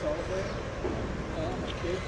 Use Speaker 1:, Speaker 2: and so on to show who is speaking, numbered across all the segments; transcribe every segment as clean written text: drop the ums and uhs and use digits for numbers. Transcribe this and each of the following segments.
Speaker 1: all day. My kids.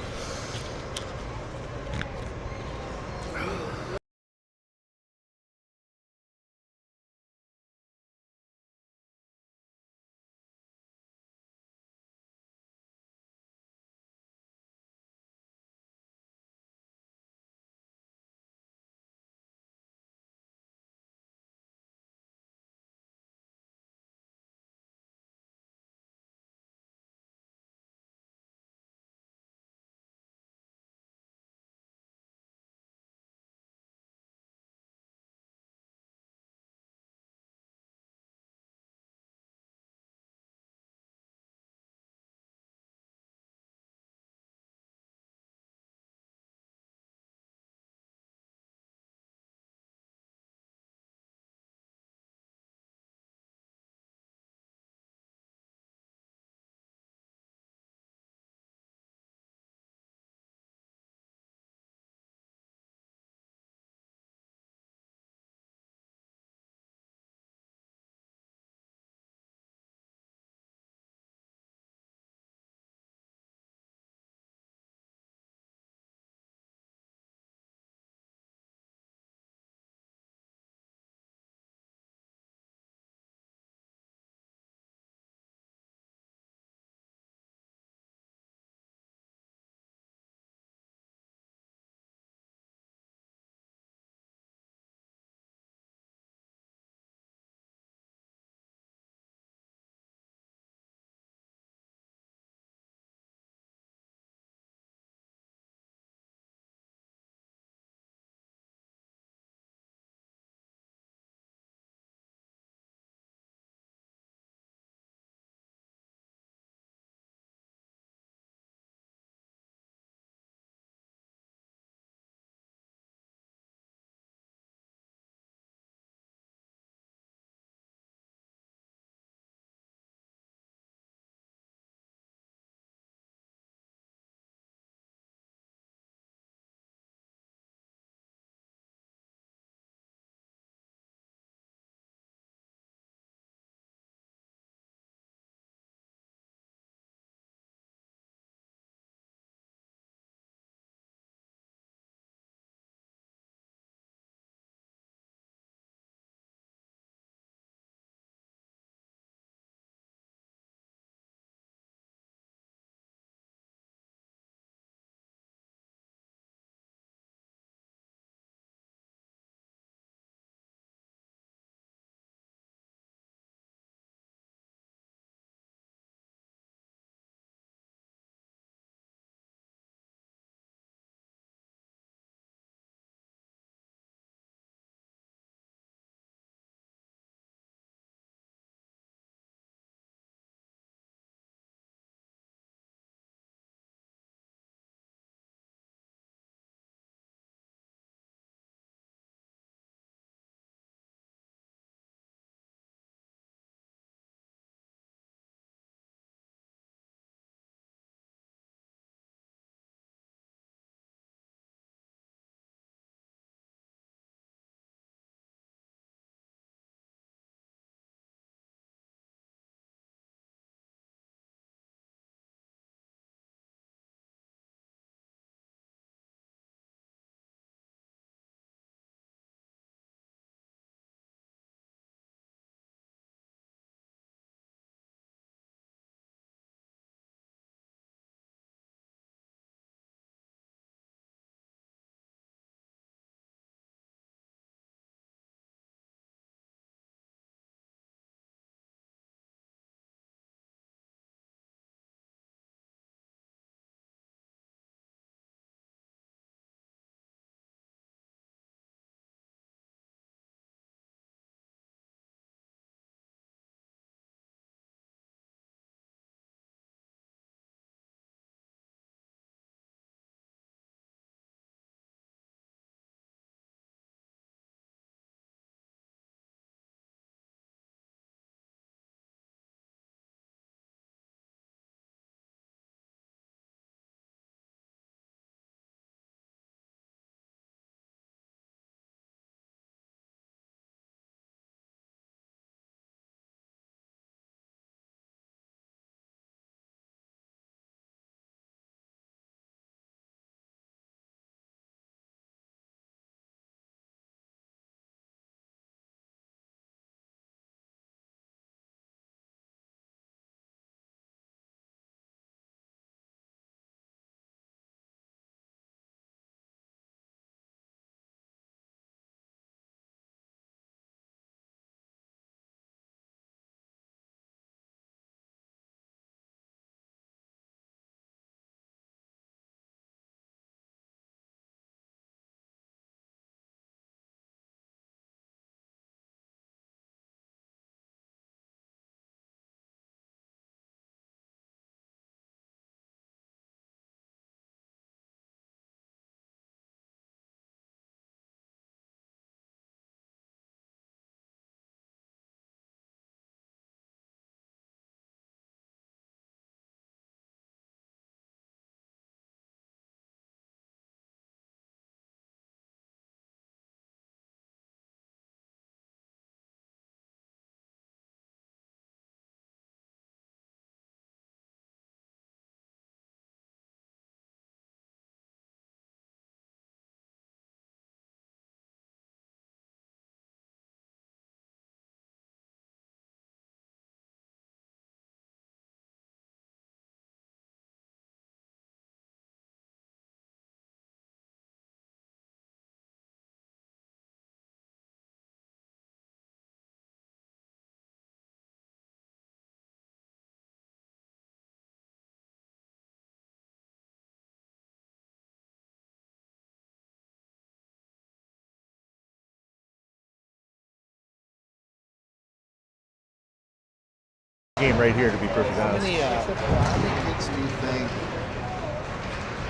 Speaker 2: game right here, to be perfectly
Speaker 3: How
Speaker 2: honest.
Speaker 3: many kids do you think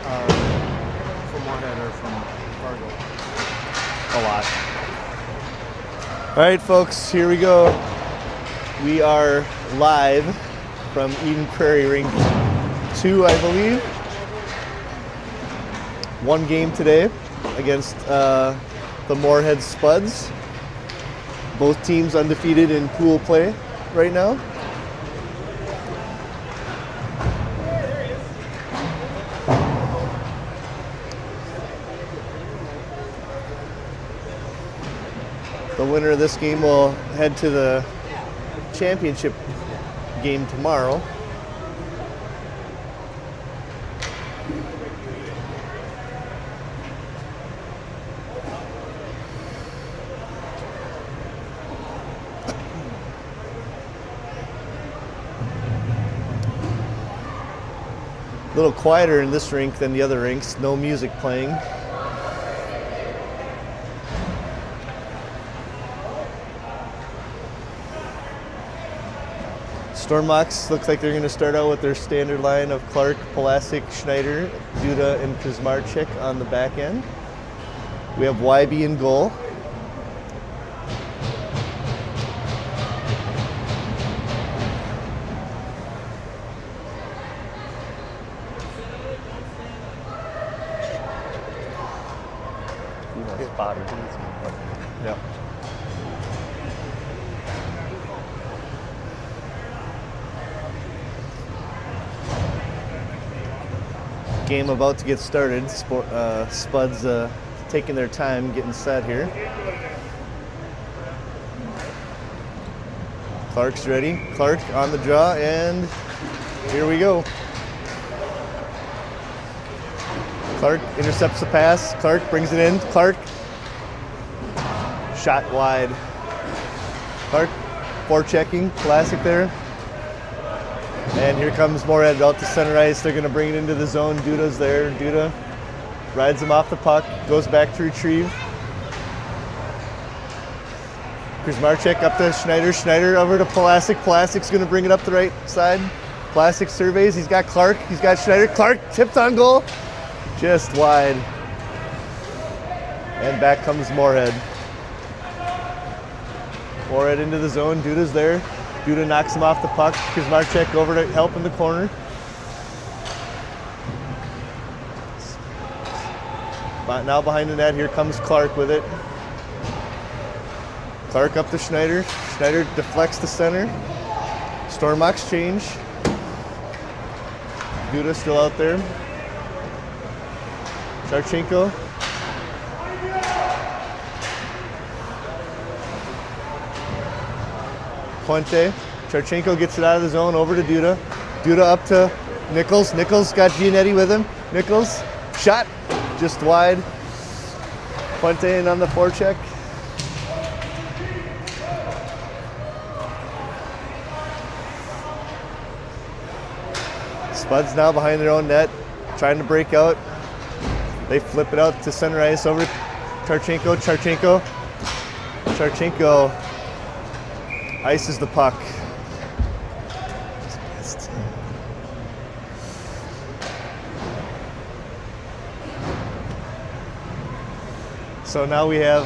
Speaker 3: are from Moorhead or from Fargo?
Speaker 2: A lot. All right, folks, here we go. We are live from Eden Prairie Rink 2, I believe. One game today against the Moorhead Spuds. Both teams undefeated in pool play right now. The winner of this game will head to the championship game tomorrow. A little quieter in this rink than the other rinks, no music playing. Stormox looks like they're going to start out with their standard line of Clark, Pulasic, Schneider, Duda, and Kuzmarczyk on the back end. We have YB in goal. Yep. Game about to get started. Spuds taking their time getting set here. Clark's ready. Clark on the draw, and here we go. Clark intercepts the pass. Clark brings it in. Clark, shot wide. Clark forechecking, classic there. And here comes Moorhead out to center ice. They're going to bring it into the zone. Duda's there. Duda rides him off the puck, goes back to retrieve. Kuzmarczyk up to Schneider. Schneider over to Pulasic. Pulasic's going to bring it up the right side. Pulasic surveys. He's got Clark. He's got Schneider. Clark tipped on goal. Just wide. And back comes Moorhead. Moorhead into the zone. Duda's there. Duda knocks him off the puck. Kuzmarczyk over to help in the corner. Now behind the net, here comes Clark with it. Clark up to Schneider. Schneider deflects to center. Stormox change. Duda still out there. Charchenko. Puente. Charchenko gets it out of the zone over to Duda. Duda up to Nichols. Nichols got Giannetti with him. Nichols, shot, just wide. Puente in on the forecheck. Spuds now behind their own net, trying to break out. They flip it out to center ice over to Charchenko. Charchenko ices the puck. Just missed. So now we have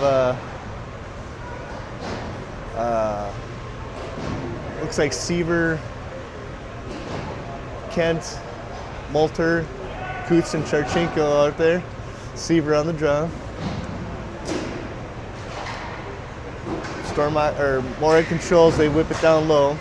Speaker 2: looks like Seaver, Kent, Moulter, Coots, and Charchenko out there. Seaver on the draw. Moorhead controls, they whip it down low.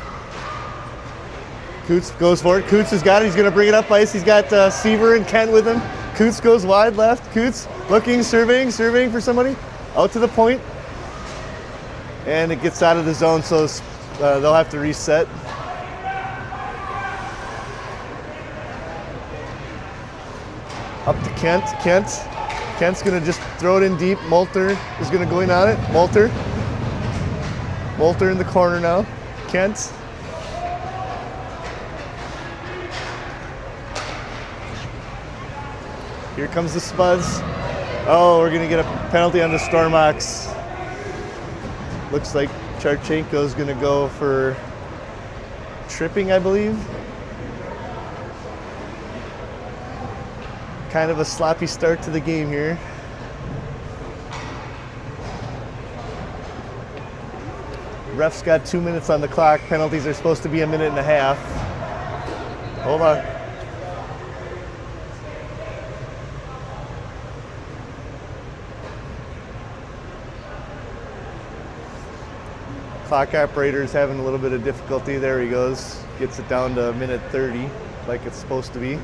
Speaker 2: Coots goes for it. Coots has got it. He's going to bring it up ice. He's got Seaver and Kent with him. Coots goes wide left. Coots looking, surveying for somebody. Out to the point. And it gets out of the zone, so they'll have to reset. Up to Kent. Kent's going to just throw it in deep. Moulter is going to go in on it. Moulter in the corner now. Kent. Here comes the Spuds. Oh, we're going to get a penalty on the Stormox. Looks like Charchenko's going to go for tripping, I believe. Kind of a sloppy start to the game here. Ref's got 2 minutes on the clock. Penalties are supposed to be 1.5 minutes. Hold on. Clock operator's having a little bit of difficulty. There he goes. Gets it down to 1:30 minutes like it's supposed to be.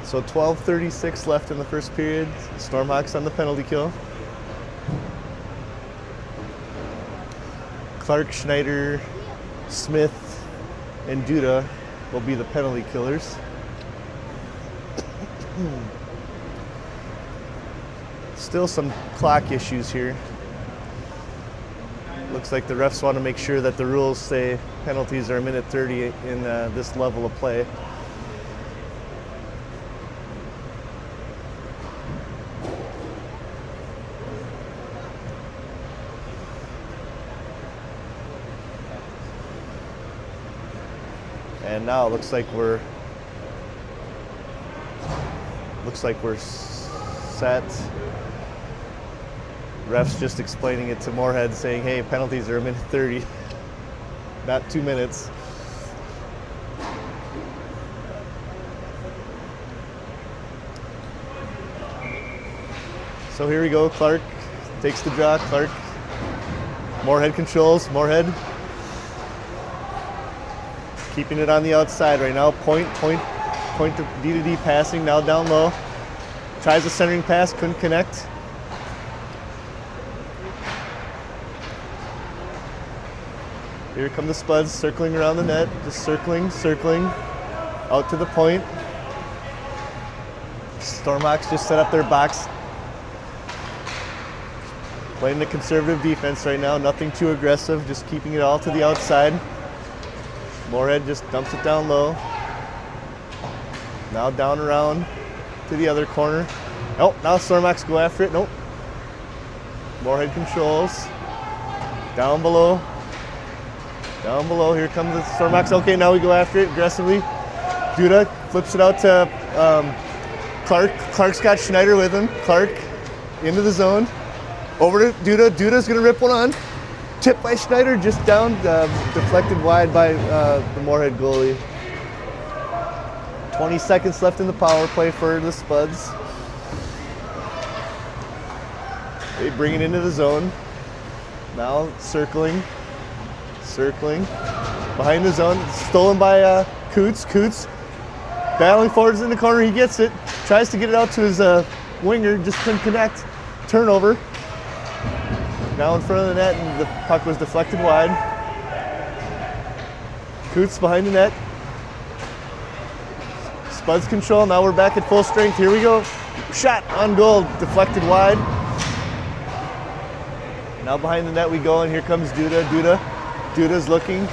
Speaker 2: So 12:36 left in the first period. Stormhawks on the penalty kill. Clark, Schneider, Smith, and Duda will be the penalty killers. Still some clock issues here. Looks like the refs want to make sure that the rules say penalties are 1:30 minutes in this level of play. And now it looks like we're set. Ref's just explaining it to Moorhead, saying, hey, penalties are 1:30 minutes, not 2 minutes. So here we go. Clark takes the draw. Clark. Moorhead controls. Moorhead keeping it on the outside right now. Point to D passing. Now down low. Tries a centering pass. Couldn't connect. Here come the Spuds circling around the net. Just circling. Out to the point. Stormhawks just set up their box. Playing the conservative defense right now. Nothing too aggressive. Just keeping it all to the outside. Moorhead just dumps it down low. Now down around to the other corner. Oh, now Stormhawks go after it. Nope. Moorhead controls. Down below. Here comes the Stormhawks. Okay, now we go after it aggressively. Duda flips it out to Clark. Clark's got Schneider with him. Clark into the zone. Over to Duda. Duda's going to rip one on. Tipped by Schneider, just down, deflected wide by the Moorhead goalie. 20 seconds left in the power play for the Spuds. They bring it into the zone. Now circling. Behind the zone, stolen by Coots. Coots battling forwards in the corner, he gets it. Tries to get it out to his winger, just couldn't connect. Turnover. Now in front of the net, and the puck was deflected wide. Coots behind the net. Spuds control, now we're back at full strength. Here we go. Shot on goal, deflected wide. Now behind the net we go, and here comes Duda. Duda's looking.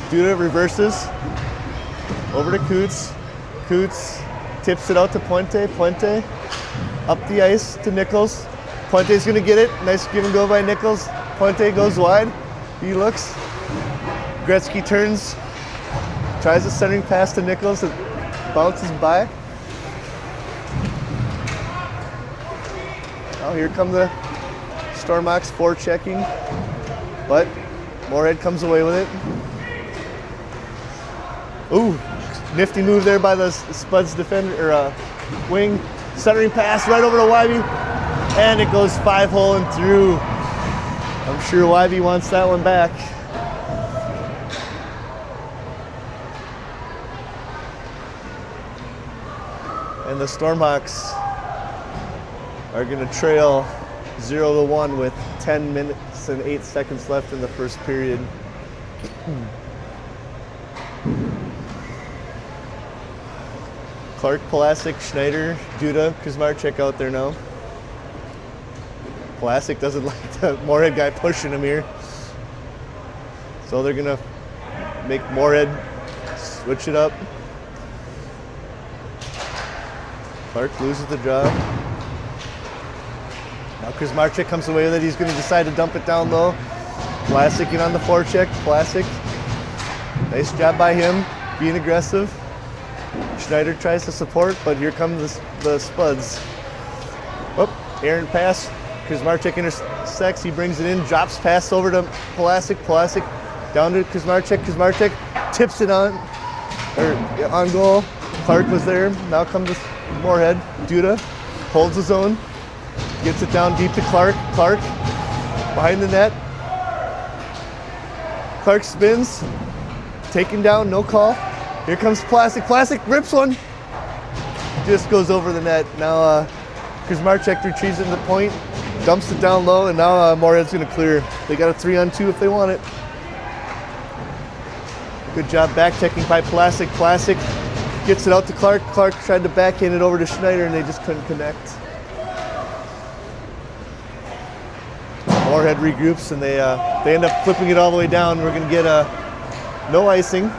Speaker 2: Duda reverses. Over to Coots. Coots tips it out to Puente. Puente up the ice to Nichols. Puente's gonna get it. Nice give and go by Nichols. Puente goes wide. He looks. Gretzky turns. Tries a centering pass to Nichols. It bounces by. Now here come the Stormhawks forechecking. But Moorhead comes away with it. Ooh, nifty move there by the Spuds defender or wing. Centering pass right over to Wybe. And it goes 5-hole and through. I'm sure Wybe wants that one back. And the Stormhawks are going to trail 0-1 with 10 minutes and 8 seconds left in the first period. Clark, Pulasic, Schneider, Duda, Kuzmarczyk out there now. Pulasic doesn't like the Moorhead guy pushing him here. So they're going to make Moorhead switch it up. Clark loses the job. Now Kuzmarczyk comes away with it. He's going to decide to dump it down low. Plastic in on the forecheck. Plastic. Nice job by him, being aggressive. Schneider tries to support, but here come the Spuds. Oh, errant pass. Kuzmarczyk intersects. He brings it in, drops pass over to Plastic. Plastic down to Kuzmarczyk. Kuzmarczyk tips it on goal. Clark was there. Now comes Moorhead. Duda holds his own. Gets it down deep to Clark. Clark behind the net. Clark spins. Taken down, no call. Here comes Plastic. Plastic rips one. Just goes over the net. Now Kuzmarczyk retrieves it in the point. Dumps it down low, and now Moorhead's going to clear. They got a 3-on-2 if they want it. Good job back checking by Plastic. Plastic gets it out to Clark. Clark tried to backhand it over to Schneider, and they just couldn't connect. Moorhead regroups, and they end up flipping it all the way down. We're going to get no icing.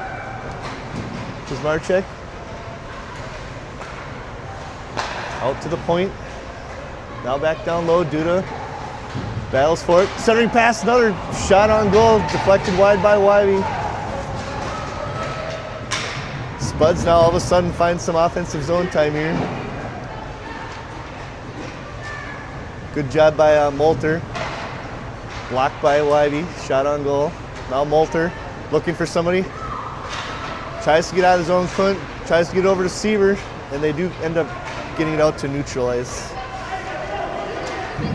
Speaker 2: Kuzmarczyk out to the point. Now back down low. Duda battles for it. Centering pass, another shot on goal, deflected wide by Wybe. Spuds now all of a sudden find some offensive zone time here. Good job by Molter. Blocked by Wybe. Shot on goal. Now Molter looking for somebody. Tries to get out of his own couldn't. Tries to get over to Seaver, and they do end up getting it out to neutralize.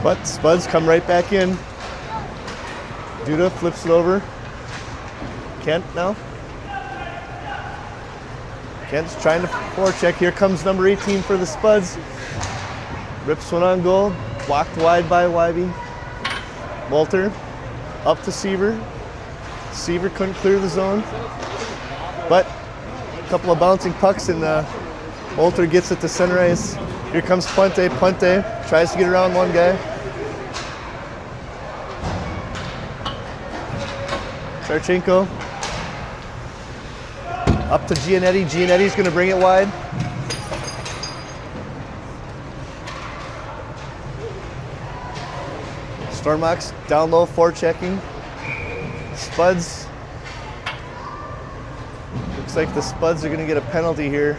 Speaker 2: But Spuds come right back in. Duda flips it over. Kent now. Kent's trying to forecheck. Here comes number 18 for the Spuds. Rips one on goal. Blocked wide by Wybe. Molter up to Seaver. Seaver couldn't clear the zone. But a couple of bouncing pucks, and Molter gets it to center ice. Here comes Puente. Puente tries to get around one guy. Sarchenko up to Giannetti. Giannetti's going to bring it wide. Stormox down low, forechecking. Spuds. Looks like the Spuds are going to get a penalty here.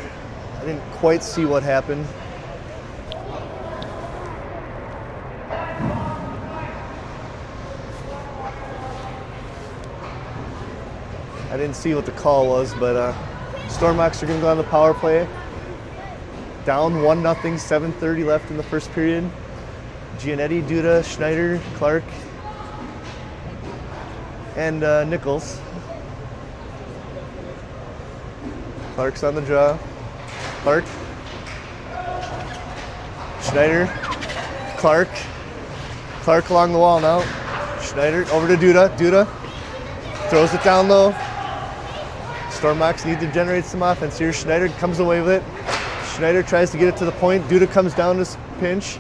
Speaker 2: I didn't quite see what happened. I didn't see what the call was, but Stormox are going to go on the power play. Down 1-0, 7:30 left in the first period. Giannetti, Duda, Schneider, Clark, and Nichols. Clark's on the draw. Clark. Schneider. Clark. Clark along the wall now. Schneider over to Duda. Duda throws it down low. Stormox need to generate some offense here. Schneider comes away with it. Schneider tries to get it to the point. Duda comes down to pinch.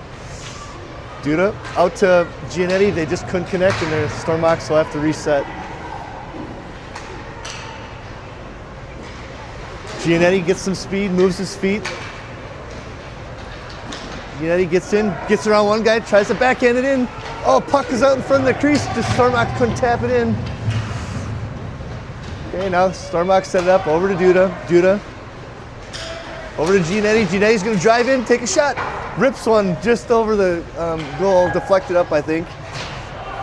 Speaker 2: Duda out to Giannetti. They just couldn't connect, and the Stormox will have to reset. Giannetti gets some speed, moves his feet. Giannetti gets in, gets around one guy, tries to backhand it in. Oh, puck is out in front of the crease. Just Stormox couldn't tap it in. Okay, now Stormox set it up over to Duda. Duda over to Giannetti. Giannetti's going to drive in, take a shot. Rips one just over the goal, deflected up, I think.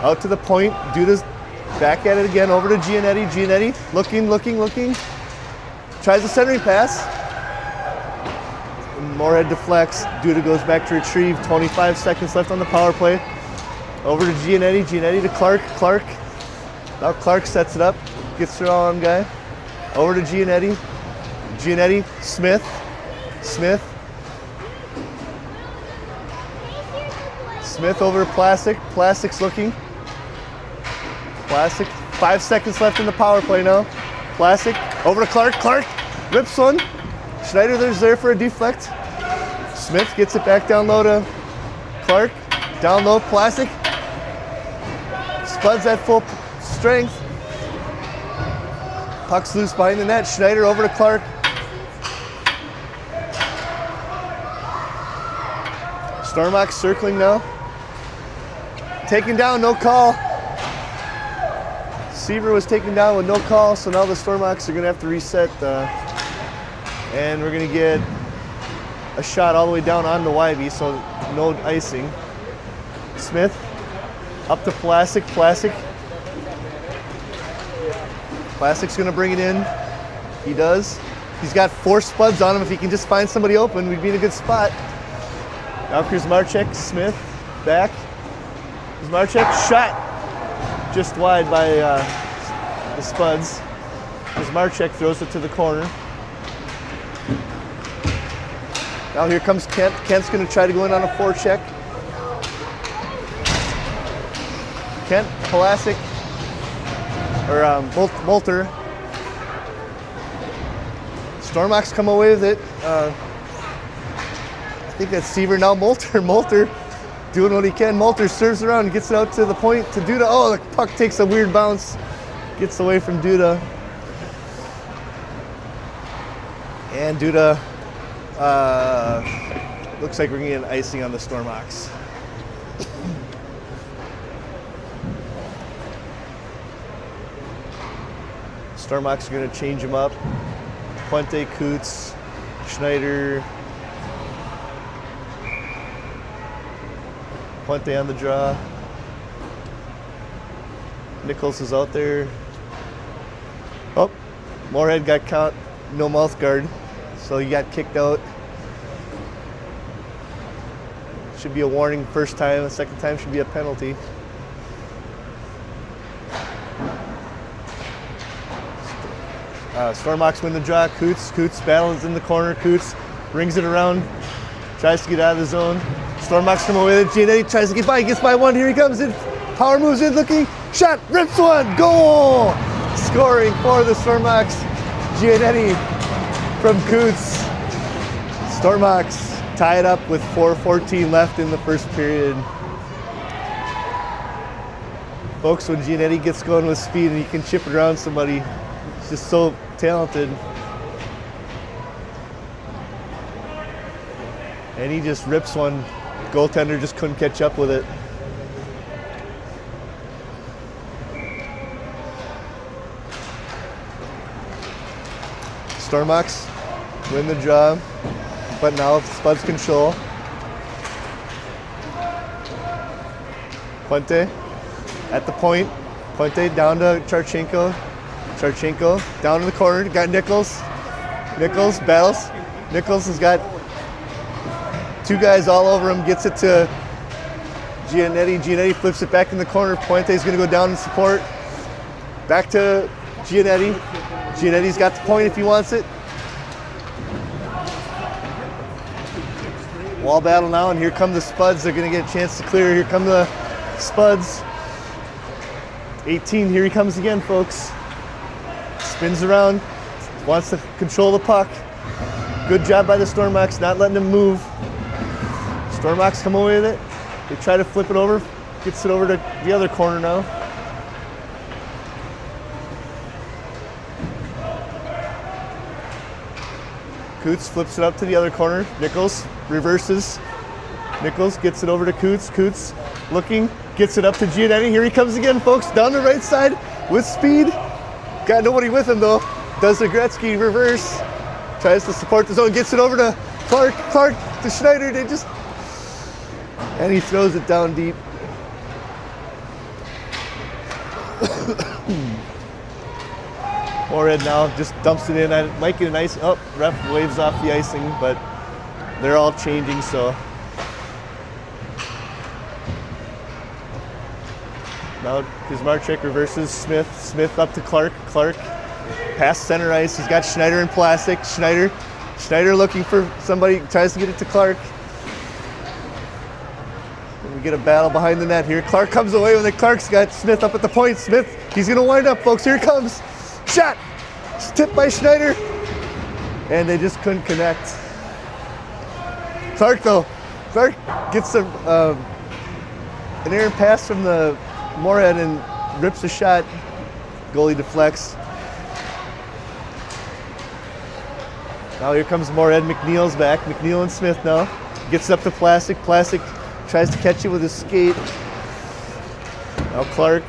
Speaker 2: Out to the point. Duda's back at it again, over to Giannetti. Giannetti looking. Tries a centering pass. And Moorhead deflects. Duda goes back to retrieve. 25 seconds left on the power play. Over to Giannetti. Giannetti to Clark. Clark. Now Clark sets it up. Gets the wrong guy. Over to Giannetti. Giannetti. Smith. Smith over to Plastic. Plastic's looking. Plastic. 5 seconds left in the power play now. Plastic over to Clark. Clark rips one. Schneider there's there for a deflect. Smith gets it back down low to Clark. Down low, Plastic. Spuds at full strength. Puck's loose behind the net. Schneider over to Clark. Stormox circling now. taken down, no call. Seaver was taken down with no call, so now the Stormhawks are going to have to reset. And we're going to get a shot all the way down on the YB, so no icing. Smith up to Plastic. Plastic's going to bring it in. He does. He's got 4 spuds on him. If he can just find somebody open, we'd be in a good spot. Now here's Marchek, Smith, back. Here's Marchek, shot just wide by the spuds. Here's Marchek, throws it to the corner. Now here comes Kent. Kent's going to try to go in on a forecheck. Kent, Plastic, or Molter. Stormhawks come away with it. I think that's Seaver. Now Molter doing what he can. Molter serves around and gets it out to the point to Duda. Oh, the puck takes a weird bounce. Gets away from Duda. And Duda, looks like we're going to get an icing on the Stormhawks. Stormhawks are going to change him up. Puente, Coots, Schneider. Puente on the draw. Nichols is out there. Oh, Moorhead got caught, no mouth guard, so he got kicked out. Should be a warning first time, the second time should be a penalty. Stormhawks win the draw. Coots battles in the corner. Coots rings it around, tries to get out of the zone. Stormhawks come away with it. Giannetti tries to get by, gets by one. Here he comes in. Power moves in, looking, shot, rips one, goal! Scoring for the Stormhawks. Giannetti from Coots. Stormhawks tie it up with 4:14 left in the first period. Folks, when Giannetti gets going with speed and he can chip it around somebody, he's just so talented. And he just rips one. Goaltender just couldn't catch up with it. Stormhawks win the draw, but now Spuds control. Puente at the point. Puente down to Charchenko. Charchenko down in the corner. Got Nichols. Nichols battles. Nichols has got 2 guys all over him. Gets it to Giannetti. Giannetti flips it back in the corner. Puente's going to go down and support. Back to Giannetti. Giannetti's got the point if he wants it. Wall battle now, and here come the Spuds. They're going to get a chance to clear. Here come the Spuds. 18, here he comes again, folks. Spins around, wants to control the puck. Good job by the Stormhawks, not letting him move. Stormhawks come away with it. They try to flip it over. Gets it over to the other corner now. Coots flips it up to the other corner. Nichols reverses. Nichols gets it over to Coots. Coots looking, gets it up to Giannetti. Here he comes again, folks, down the right side with speed. Got nobody with him though. Does the Gretzky reverse. Tries to support the zone, gets it over to Clark. Clark to Schneider. And he throws it down deep. Moorhead now just dumps it in. I might get an ice. Oh, ref waves off the icing, but they're all changing, so. Now his Marchek reverses Smith. Smith up to Clark. Clark past center ice. He's got Schneider in plastic. Schneider looking for somebody. Tries to get it to Clark. And we get a battle behind the net here. Clark comes away with it. Clark's got Smith up at the point. Smith, he's going to wind up, folks. Here it comes. Shot! It's tipped by Schneider. And they just couldn't connect. Clark, though. Clark gets an errant pass from the Moorhead and rips a shot. Goalie deflects. Now here comes Moorhead. McNeil's back. McNeil and Smith now. Gets it up to Plastic. Plastic tries to catch it with his skate. Now Clark.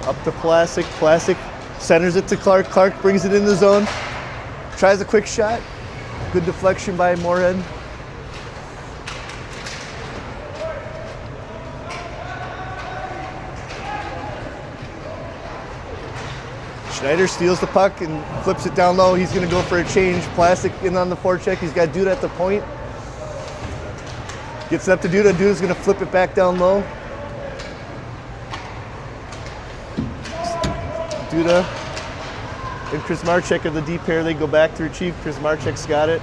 Speaker 2: Up to Plastic. Plastic centers it to Clark. Clark brings it in the zone. Tries a quick shot. Good deflection by Moorhead. Schneider steals the puck and flips it down low. He's going to go for a change. Plastic in on the forecheck. He's got Duda at the point. Gets it up to Duda. Duda's going to flip it back down low. Duda and Chris Marchek are the deep pair. They go back to retrieve. Chris Marchek's got it.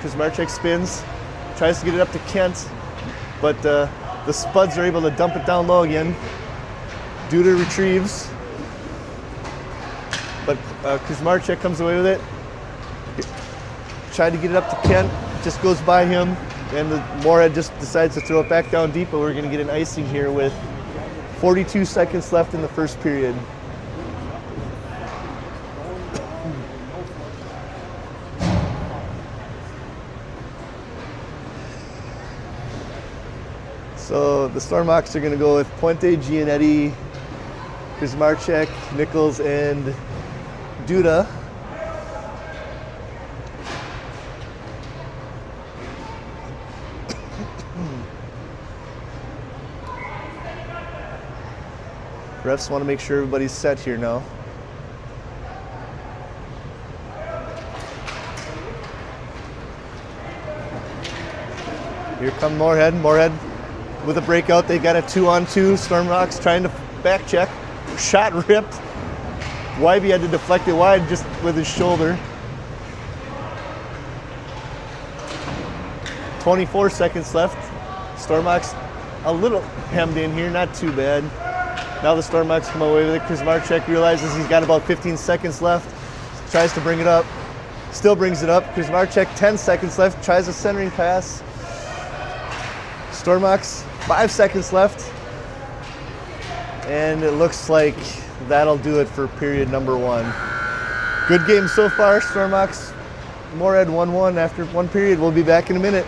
Speaker 2: Chris Marchek spins. Tries to get it up to Kent. But the Spuds are able to dump it down low again. Duda retrieves, but Chris Marchek comes away with it. Tried to get it up to Kent, just goes by him, and the Moorhead just decides to throw it back down deep, but we're going to get an icing here with 42 seconds left in the first period. So the Stormhawks are going to go with Puente, Gianetti, Chris Marchek, Nichols, and Duda. Refs want to make sure everybody's set here now. Here come Moorhead. Moorhead with a breakout. They got a 2-on-2. Stormhawks trying to back check. Shot ripped. Wybe had to deflect it wide just with his shoulder. 24 seconds left. Stormhawks a little hemmed in here, not too bad. Now the Stormhawks come away with it. Chris Marchek realizes he's got about 15 seconds left. Tries to bring it up. Still brings it up. Chris Marchek, 10 seconds left. Tries a centering pass. Stormhawks, 5 seconds left. And it looks like that'll do it for period number 1. Good game so far. Stormhawks, Moorhead 1-1 after 1 period. We'll be back in a minute.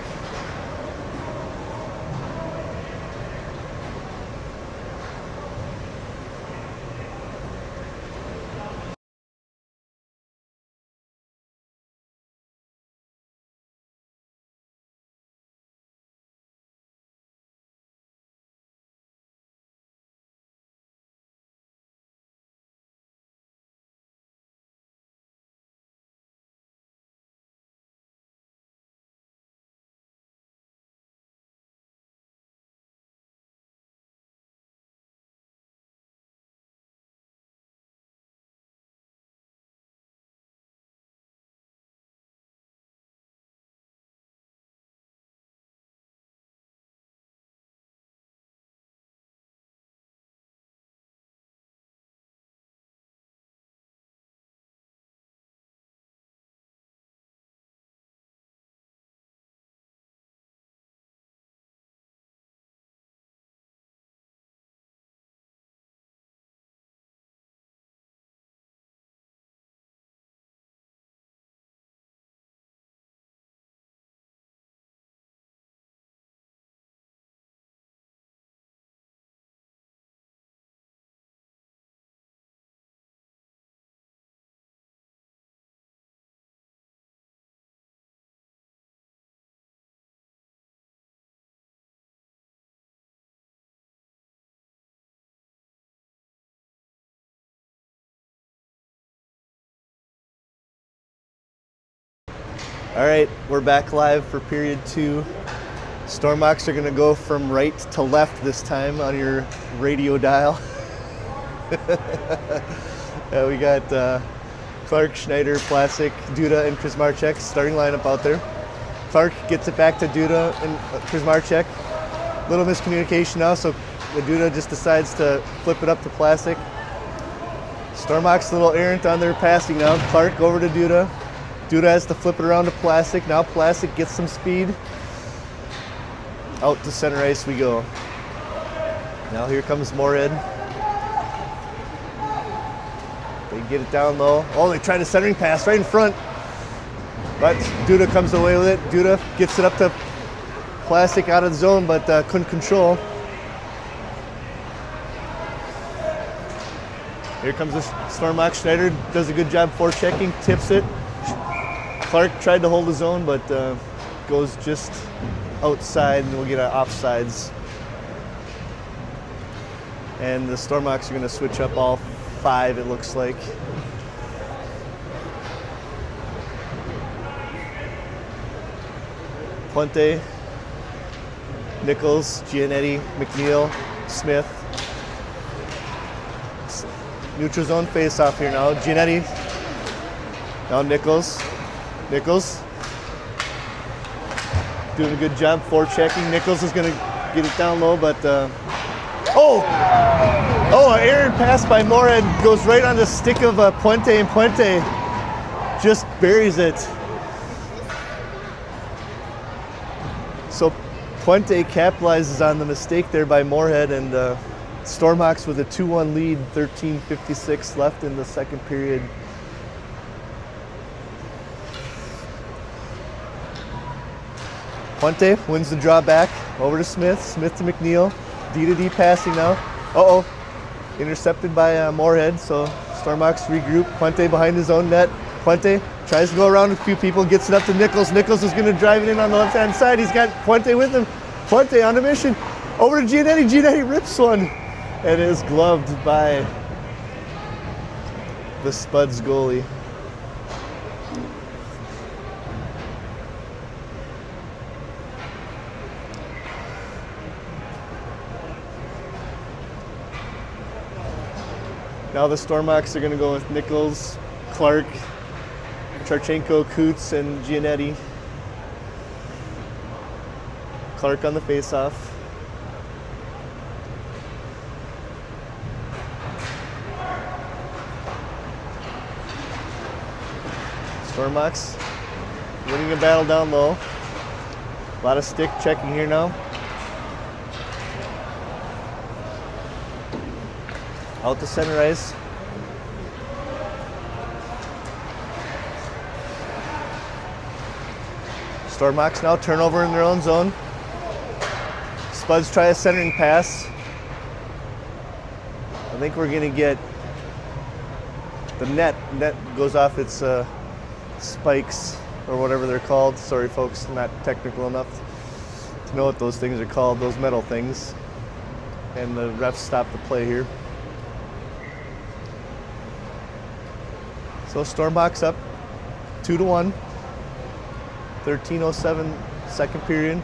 Speaker 2: All right, we're back live for period 2. Stormhawks are going to go from right to left this time on your radio dial. We got Clark, Schneider, Plastic, Duda, and Chris Marchek starting lineup out there. Clark gets it back to Duda and Chris Marchek. Little miscommunication now, so Duda just decides to flip it up to Plastic. Stormhawks a little errant on their passing now. Clark over to Duda. Duda has to flip it around to Plastic. Now Plastic gets some speed. Out to center ice we go. Now here comes Moorhead. They get it down low. Oh, they tried a centering pass right in front. But Duda comes away with it. Duda gets it up to Plastic out of the zone, but couldn't control. Here comes the Stormox. Schneider does a good job forechecking, tips it. Clark tried to hold his own, but goes just outside, and we'll get an offsides. And the Stormox are going to switch up all 5, it looks like. Puente, Nichols, Giannetti, McNeil, Smith. Neutral zone face off here now. Giannetti. Now Nichols. Nichols. Doing a good job forechecking. Nichols is going to get it down low, but an errant pass by Moorhead goes right on the stick of Puente, and Puente just buries it. So Puente capitalizes on the mistake there by Moorhead, and Stormox with a 2-1 lead, 13:56 left in the second period. Puente wins the draw back over to Smith. Smith to McNeil. D-to-D passing now. Intercepted by Moorhead, so Stormox regroup. Puente behind his own net. Puente tries to go around a few people, gets it up to Nichols. Nichols is going to drive it in on the left-hand side. He's got Puente with him. Puente on a mission. Over to Giannetti. Giannetti rips one and is gloved by the Spuds goalie. Now the Stormox are going to go with Nichols, Clark, Charchenko, Coots, and Giannetti. Clark on the faceoff. Stormox winning a battle down low. A lot of stick checking here now. Out to center ice. Stormox now turnover in their own zone. Spuds try a centering pass. I think we're going to get the net. Net goes off its spikes or whatever they're called. Sorry, folks, I'm not technical enough to know what those things are called, those metal things. And the refs stop the play here. So Stormox up 2-1. 13:07 second period.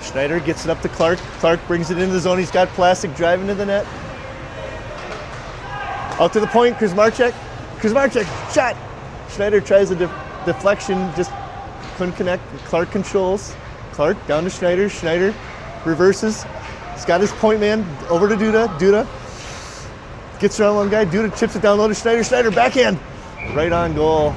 Speaker 2: Schneider gets it up to Clark. Clark brings it into the zone. He's got Plastic driving to the net. Out to the point, Kuzmarchek. Kuzmarchek, shot! Schneider tries a deflection, just couldn't connect. Clark controls. Clark down to Schneider. Schneider reverses. He's got his point man over to Duda. Duda gets around one guy. Duda chips it down low to Schneider. Schneider backhand. Right on goal.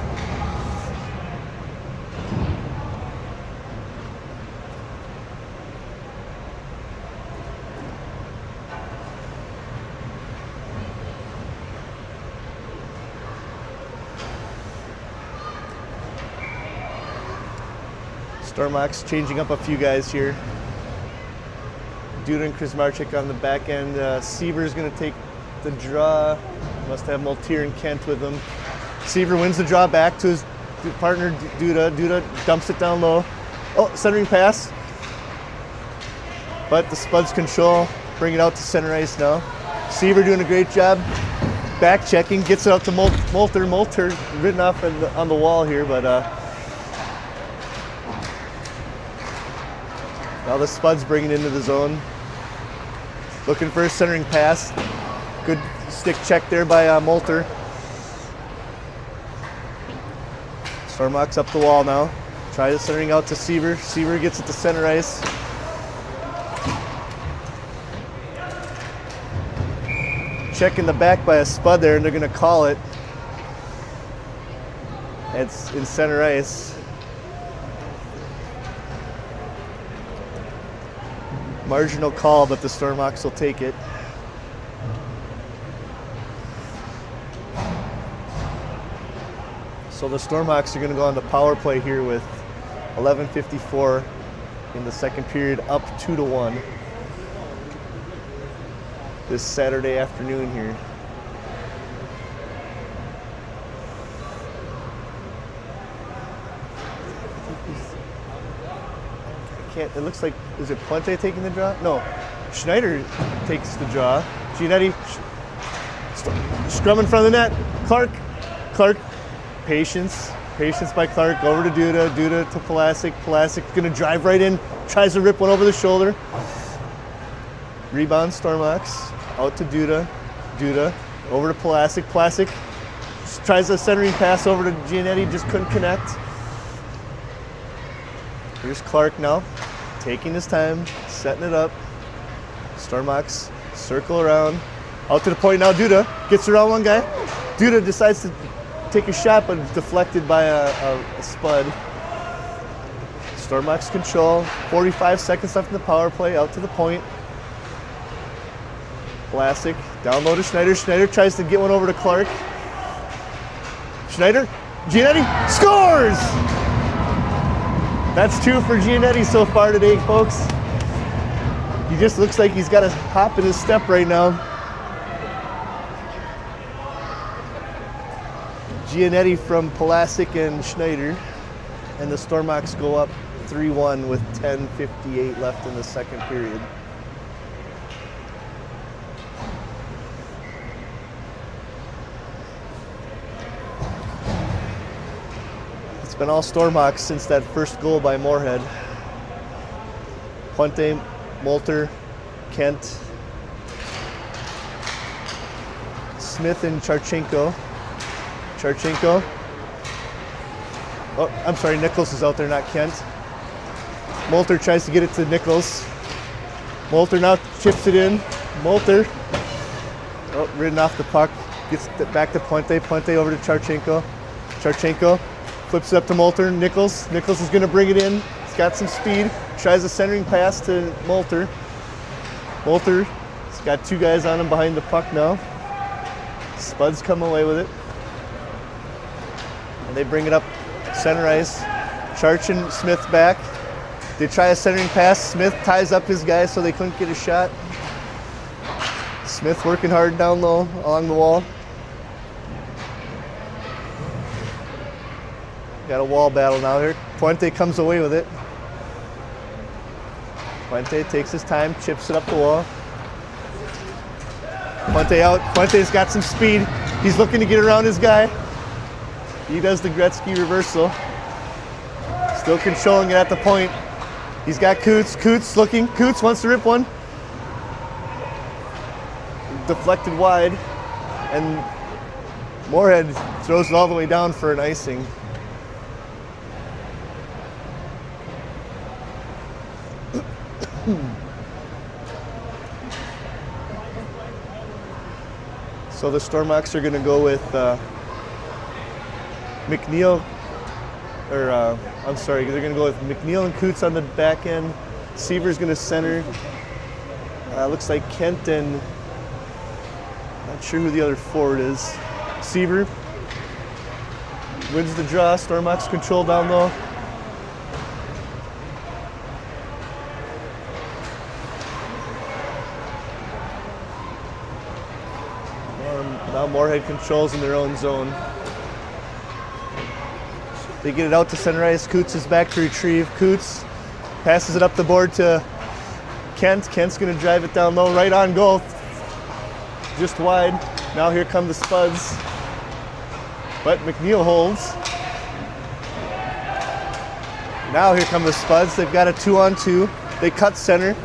Speaker 2: Stormox changing up a few guys here. Duda and Kuzmarchek on the back end. Seaver is going to take the draw. Must have Multier and Kent with him. Seaver wins the draw back to his partner Duda. Duda dumps it down low. Centering pass. But the Spuds control. Bring it out to center ice now. Seaver doing a great job. Back checking. Gets it out to Molter. Molter written off on the wall here, but now the Spuds bring it into the zone. Looking for a centering pass. Good stick check there by Molter. Stormox up the wall now. Try the centering out to Seaver. Seaver gets it to center ice. Check in the back by a Spud there, and they're going to call it. It's in center ice. Marginal call, but the Stormhawks will take it. So the Stormhawks are going to go on the power play here with 11:54 in the second period, up 2-1 this Saturday afternoon here. I can't, it looks like, is it Puente taking the draw? No, Schneider takes the draw. Giannetti scrum in front of the net. Clark, patience by Clark, over to Duda to Pulasic. Pulasic's gonna drive right in, tries to rip one over the shoulder. Rebound Stormhawks, out to Duda, over to Pulasic. Pulasic tries a centering pass over to Giannetti, just couldn't connect. Here's Clark now, taking his time, setting it up. Stormhawks circle around, out to the point now. Duda gets around one guy. Duda decides to take a shot, but it's deflected by a spud. Stormhawks control. 45 seconds left in the power play. Out to the point. Pulasic down low to Schneider. Schneider tries to get one over to Clark. Schneider, Giannetti scores! That's 2 for Giannetti so far today, folks. He just looks like he's got a hop in his step right now. Giannetti from Pulasic and Schneider, and the Stormhawks go up 3-1 with 10:58 left in the second period. It's been all Stormhawks since that first goal by Moorhead. Puente, Moulter, Kent, Smith and Charchenko. Oh, I'm sorry, Nichols is out there, not Kent. Moulter tries to get it to Nichols. Moulter now chips it in. Moulter, ridden off the puck, gets it back to Puente. Puente over to Charchenko. Charchenko flips it up to Moulter. Nichols is going to bring it in. He's got some speed. Tries a centering pass to Moulter. Moulter's got 2 guys on him behind the puck now. Spuds come away with it. And they bring it up center ice. Charch and Smith back. They try a centering pass. Smith ties up his guys so they couldn't get a shot. Smith working hard down low along the wall. Got a wall battle now here. Puente comes away with it. Puente takes his time, chips it up the wall. Puente out. Puente's got some speed. He's looking to get around his guy. He does the Gretzky reversal. Still controlling it at the point. He's got Coots. Coots looking. Coots wants to rip one. Deflected wide. And Moorhead throws it all the way down for an icing. So the Stormhawks are going to go with McNeil, I'm sorry, they're going to go with McNeil and Coots on the back end. Seaver's going to center. Looks like Kent and, not sure who the other forward is. Seaver wins the draw. Stormhawks control down low. Now Moorhead controls in their own zone. They get it out to center ice. Coots is back to retrieve. Coots passes it up the board to Kent. Kent's going to drive it down low, right on goal. Just wide. Now here come the Spuds. But McNeil holds. Now here come the Spuds. They've got a 2-on-2. They cut center.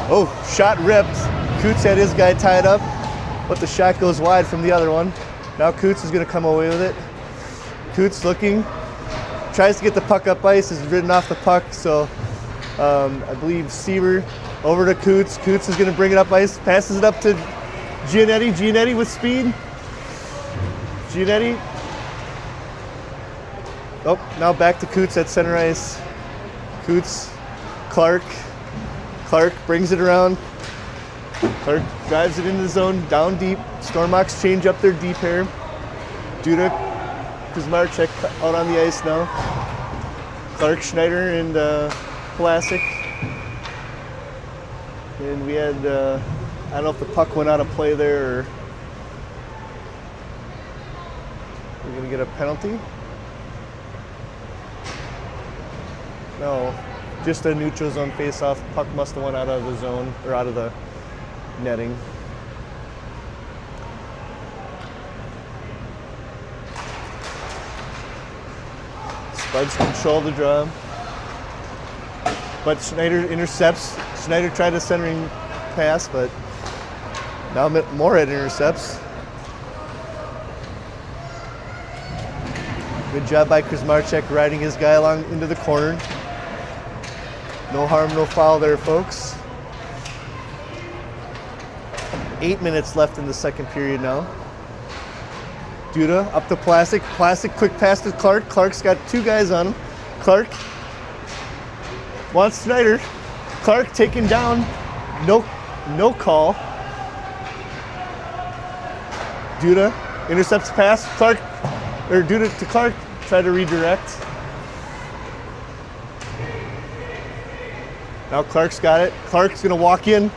Speaker 2: Oh, shot ripped. Coots had his guy tied up, but the shot goes wide from the other one. Now Coots is going to come away with it. Coots looking, tries to get the puck up ice, is ridden off the puck, so I believe Seaver over to Coots. Coots is going to bring it up ice, passes it up to Giannetti. Giannetti with speed. Giannetti. Oh, now back to Coots at center ice. Coots, Clark. Clark brings it around. Clark drives it into the zone, down deep. Stormox change up their deep here. Duda, Kuzmarczyk out on the ice now. Clark, Schneider, and Plastic. And we had, I don't know if the puck went out of play there or we're going to get a penalty. No, just a neutral zone face-off. Puck must have went out of the zone or out of the netting. Spuds control the draw. But Schneider intercepts. Schneider tried a centering pass, but now Moorhead intercepts. Good job by Kuzmarczyk riding his guy along into the corner. No harm, no foul there, folks. 8 minutes left in the second period now. Duda up to Plastic. Plastic quick pass to Clark. Clark's got two guys on him. Clark wants Schneider. Clark taken down. No call. Duda intercepts pass. Clark, or Duda to Clark, try to redirect. Now Clark's got it. Clark's gonna walk in.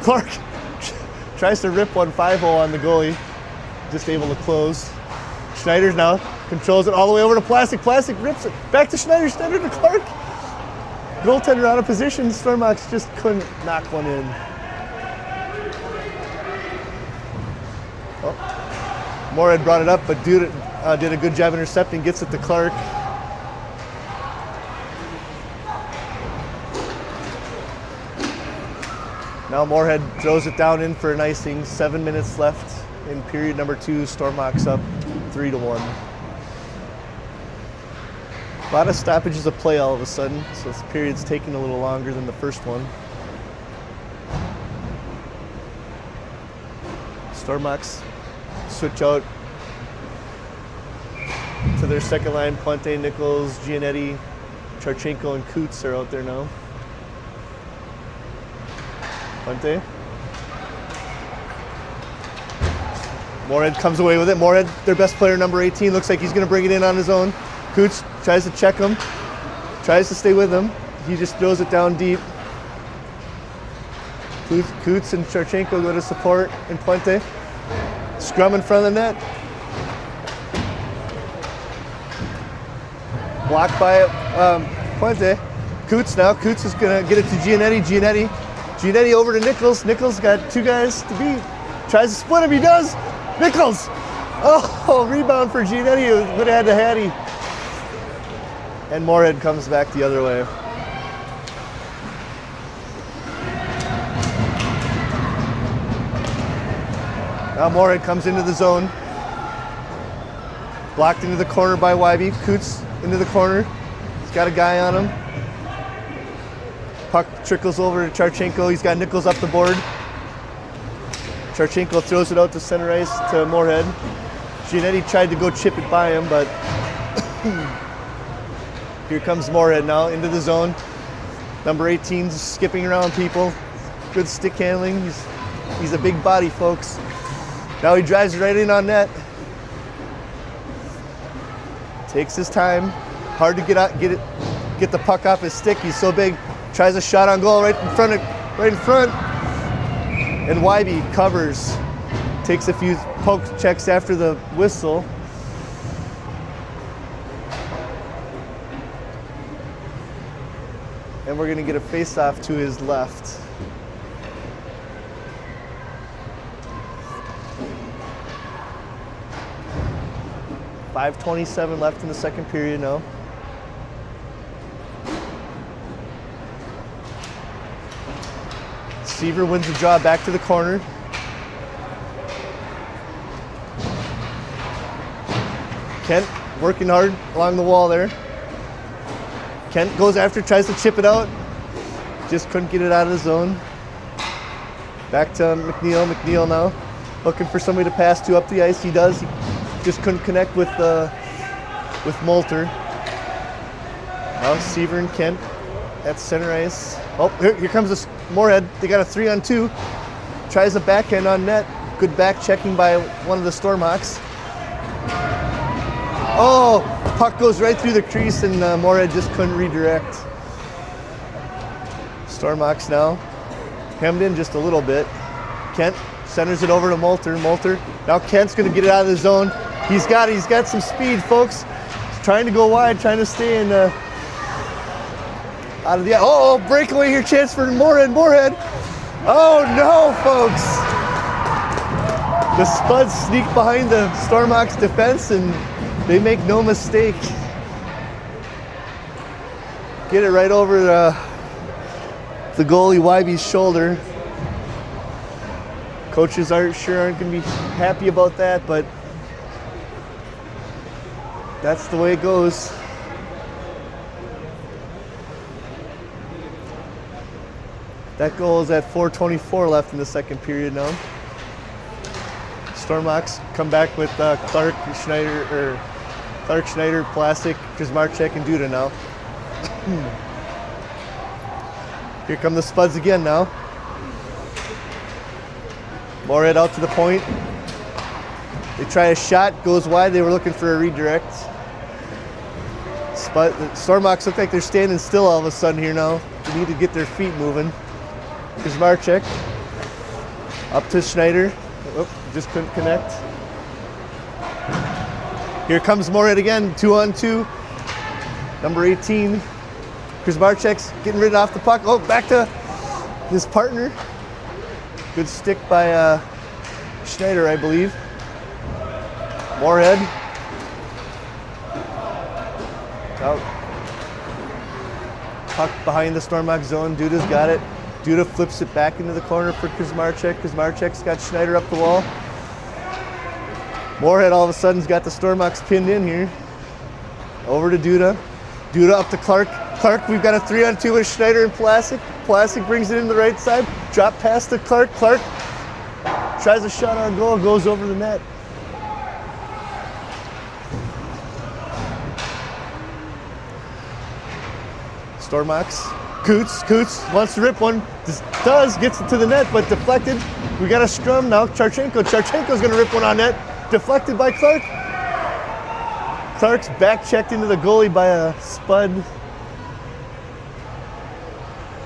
Speaker 2: Clark tries to rip 1-5-0 on the goalie. Just able to close. Schneider now controls it all the way over to Plastic. Plastic rips it back to Schneider. Schneider to Clark. Goaltender out of position. Stormox just couldn't knock one in. Oh. Moorhead brought it up, but did a good job intercepting. Gets it to Clark. Now Moorhead throws it down in for an icing. 7 minutes left in period number 2. Stormox up 3-1. A lot of stoppages of play all of a sudden, so this period's taking a little longer than the first one. Stormox switch out to their second line. Puente, Nichols, Giannetti, Charchenko, and Coots are out there now. Puente. Moorhead comes away with it. Moorhead, their best player, number 18, looks like he's going to bring it in on his own. Coots tries to check him, tries to stay with him. He just throws it down deep. Coots and Charchenko go to support, and Puente. Scrum in front of the net. Blocked by Puente. Coots now. Coots is going to get it to Giannetti. Giannetti over to Nichols. Nichols got two guys to beat. Tries to split him. He does. Nichols. Oh, rebound for Giannetti. Would have had the Hattie. And Moorhead comes back the other way. Now Moorhead comes into the zone. Blocked into the corner by Wybe. Coots into the corner. He's got a guy on him. Puck trickles over to Charchenko. He's got Nichols up the board. Charchenko throws it out to center ice to Moorhead. Giannetti tried to go chip it by him, but here comes Moorhead now into the zone. Number 18's skipping around people. Good stick handling. He's a big body, folks. Now he drives right in on net. Takes his time. Hard to get the puck off his stick. He's so big. Tries a shot on goal right in front. And Wybe covers. Takes a few poke checks after the whistle. And we're going to get a face-off to his left. .5:27 left in the second period now. Seaver wins the draw back to the corner. Kent working hard along the wall there. Kent goes after, tries to chip it out. Just couldn't get it out of the zone. Back to McNeil. McNeil now looking for somebody to pass to up the ice. He does. He just couldn't connect with Moulter. Now Seaver and Kent at center ice. Oh, here comes Moorhead. They got a 3-on-2. Tries a backhand on net. Good back checking by one of the Stormhawks. Oh, puck goes right through the crease and Moorhead just couldn't redirect. Stormhawks now hemmed in just a little bit. Kent centers it over to Moulter. Moulter. Now Kent's going to get it out of the zone. He's got some speed, folks. He's trying to go wide, trying to stay in out of the. Oh, breakaway here, chance for Moorhead. Moorhead. Oh no, folks. The Spuds sneak behind the Stormhawks defense and they make no mistake. Get it right over the goalie Wybe's shoulder. Coaches aren't going to be happy about that, but that's the way it goes. That goal is at 4:24 left in the second period now. Stormhawks come back with Clark, Schneider, Plastic, Kuzmarchek, and Duda now. Here come the Spuds again now. Moorhead out to the point. They try a shot, goes wide. They were looking for a redirect. Stormhawks look like they're standing still all of a sudden here now. They need to get their feet moving. Kuzmarchek up to Schneider. Oh, just couldn't connect. Here comes Moorhead again, 2-on-2. Number 18. Kuzmarchek's getting rid off the puck. Oh, back to his partner. Good stick by Schneider, I believe. Moorhead. Out. Puck behind the Stormhawk zone. Duda's got it. Duda flips it back into the corner for Kuzmarchek. Kuzmarchek's got Schneider up the wall. Moorhead all of a sudden's got the Stormhawks pinned in here. Over to Duda. Duda up to Clark. Clark, we've got a 3-on-2 with Schneider and Plastic. Plastic brings it in the right side. Drop pass to Clark. Clark tries a shot on goal, goes over the net. Stormhawks. Coots wants to rip one. Gets it to the net, but deflected. We got a scrum now. Charchenko's gonna rip one on net. Deflected by Clark. Clark's back checked into the goalie by a Spud.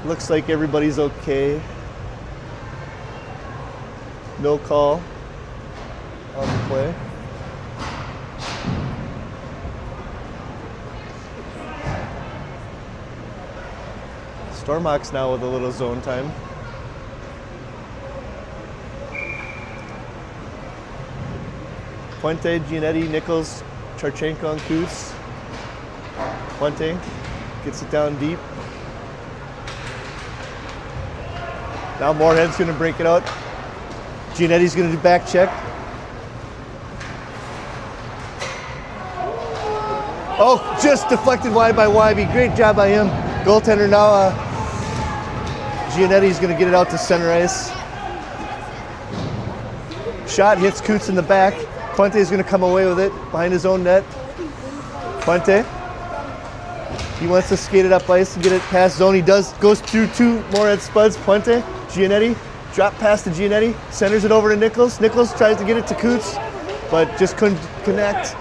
Speaker 2: Looks like everybody's okay. No call on the play. Stormhawks now with a little zone time. Puente, Giannetti, Nichols, Charchenko, and Coots. Puente gets it down deep. Now Moorhead's going to break it out. Giannetti's going to do back check. Oh, just deflected wide by Wybe. Great job by him. Goaltender now. Giannetti's going to get it out to center ice. Shot hits Coots in the back. Puente's going to come away with it behind his own net. Puente. He wants to skate it up ice and get it past zone. He does. Goes through two Moorhead Spuds. Puente. Giannetti. Drop pass to Giannetti. Centers it over to Nichols. Nichols tries to get it to Coots, but just couldn't connect.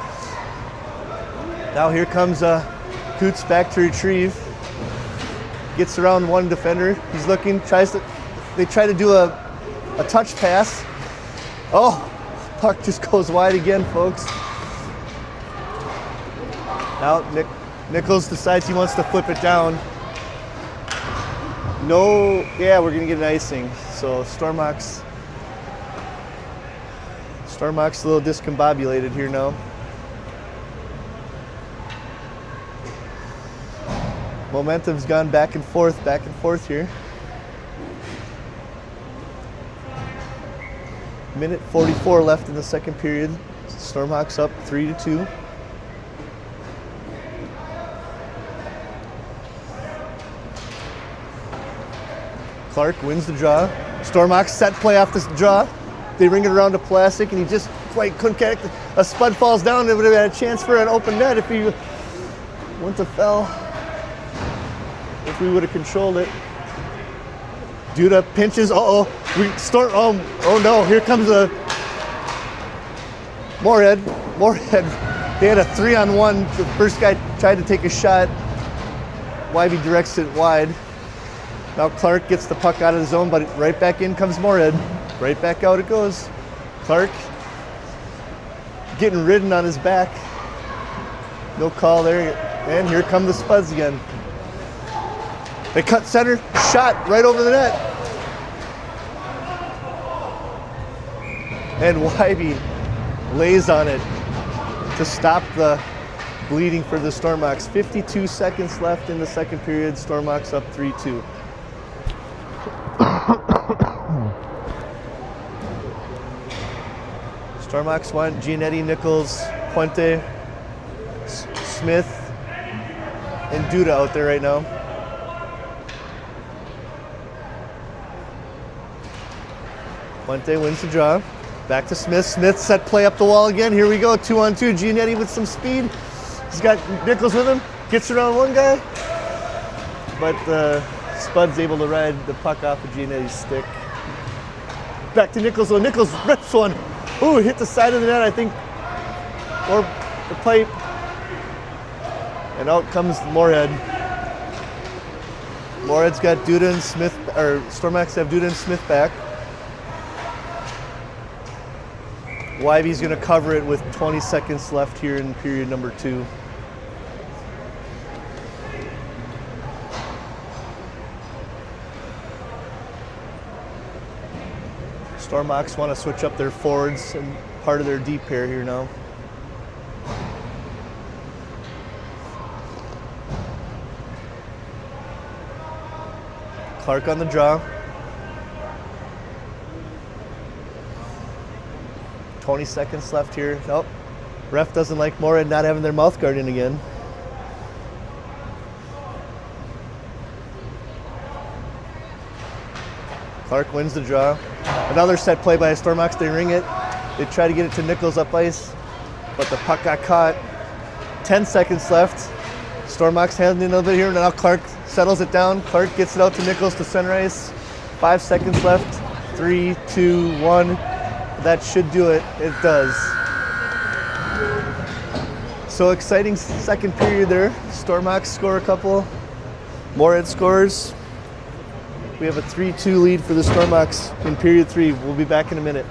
Speaker 2: Now here comes Coots back to retrieve. Gets around one defender. He's looking. They try to do a touch pass. Oh, puck just goes wide again, folks. Now Nichols decides he wants to flip it down. No, yeah, we're gonna get an icing. So Stormhawks a little discombobulated here now. Momentum's gone back and forth here. Minute 44 left in the second period. Stormhawks up 3-2. Clark wins the draw. Stormhawks set play off this draw. They ring it around to Plastic, and he just quite couldn't connect. A Spud falls down. They would have had a chance for an open net if he wouldn't have fell. If we would have controlled it. Duda pinches. Uh-oh. Oh no, here comes a Moorhead. Moorhead. They had a 3-on-1. The first guy tried to take a shot. Wybe directs it wide. Now Clark gets the puck out of the zone, but right back in comes Moorhead. Right back out it goes. Clark getting ridden on his back. No call there. And here come the Spuds again. They cut center, shot right over the net. And Wybe lays on it to stop the bleeding for the Stormhawks. 52 seconds left in the second period. Stormhawks up 3-2. Stormhawks want Giannetti, Nichols, Puente, Smith, and Duda out there right now. Puente wins the draw. Back to Smith. Smith set play up the wall again. Here we go. 2-on-2. Giannetti with some speed. He's got Nichols with him. Gets around one guy. But Spud's able to ride the puck off of Giannetti's stick. Back to Nichols. Oh, Nichols rips one. Ooh, hit the side of the net, I think. Or the pipe. And out comes Moorhead. Moorhead's got Duda and Smith, or Stormhawks have Duda and Smith back. Wybe's going to cover it with 20 seconds left here in period number 2. Stormhawks want to switch up their forwards and part of their deep pair here now. Clark on the draw. 20 seconds left here. Nope. Ref doesn't like Moorhead not having their mouth guard in again. Clark wins the draw. Another set play by Stormhawks. They ring it. They try to get it to Nichols up ice, but the puck got caught. 10 seconds left. Stormhawks handling a little bit here. Now Clark settles it down. Clark gets it out to Nichols to center ice. 5 seconds left. 3, 2, 1. That should do it. It does. So exciting second period there. Stormhawks score a couple. Moorhead scores. We have a 3-2 lead for the Stormhawks in period 3. We'll be back in a minute.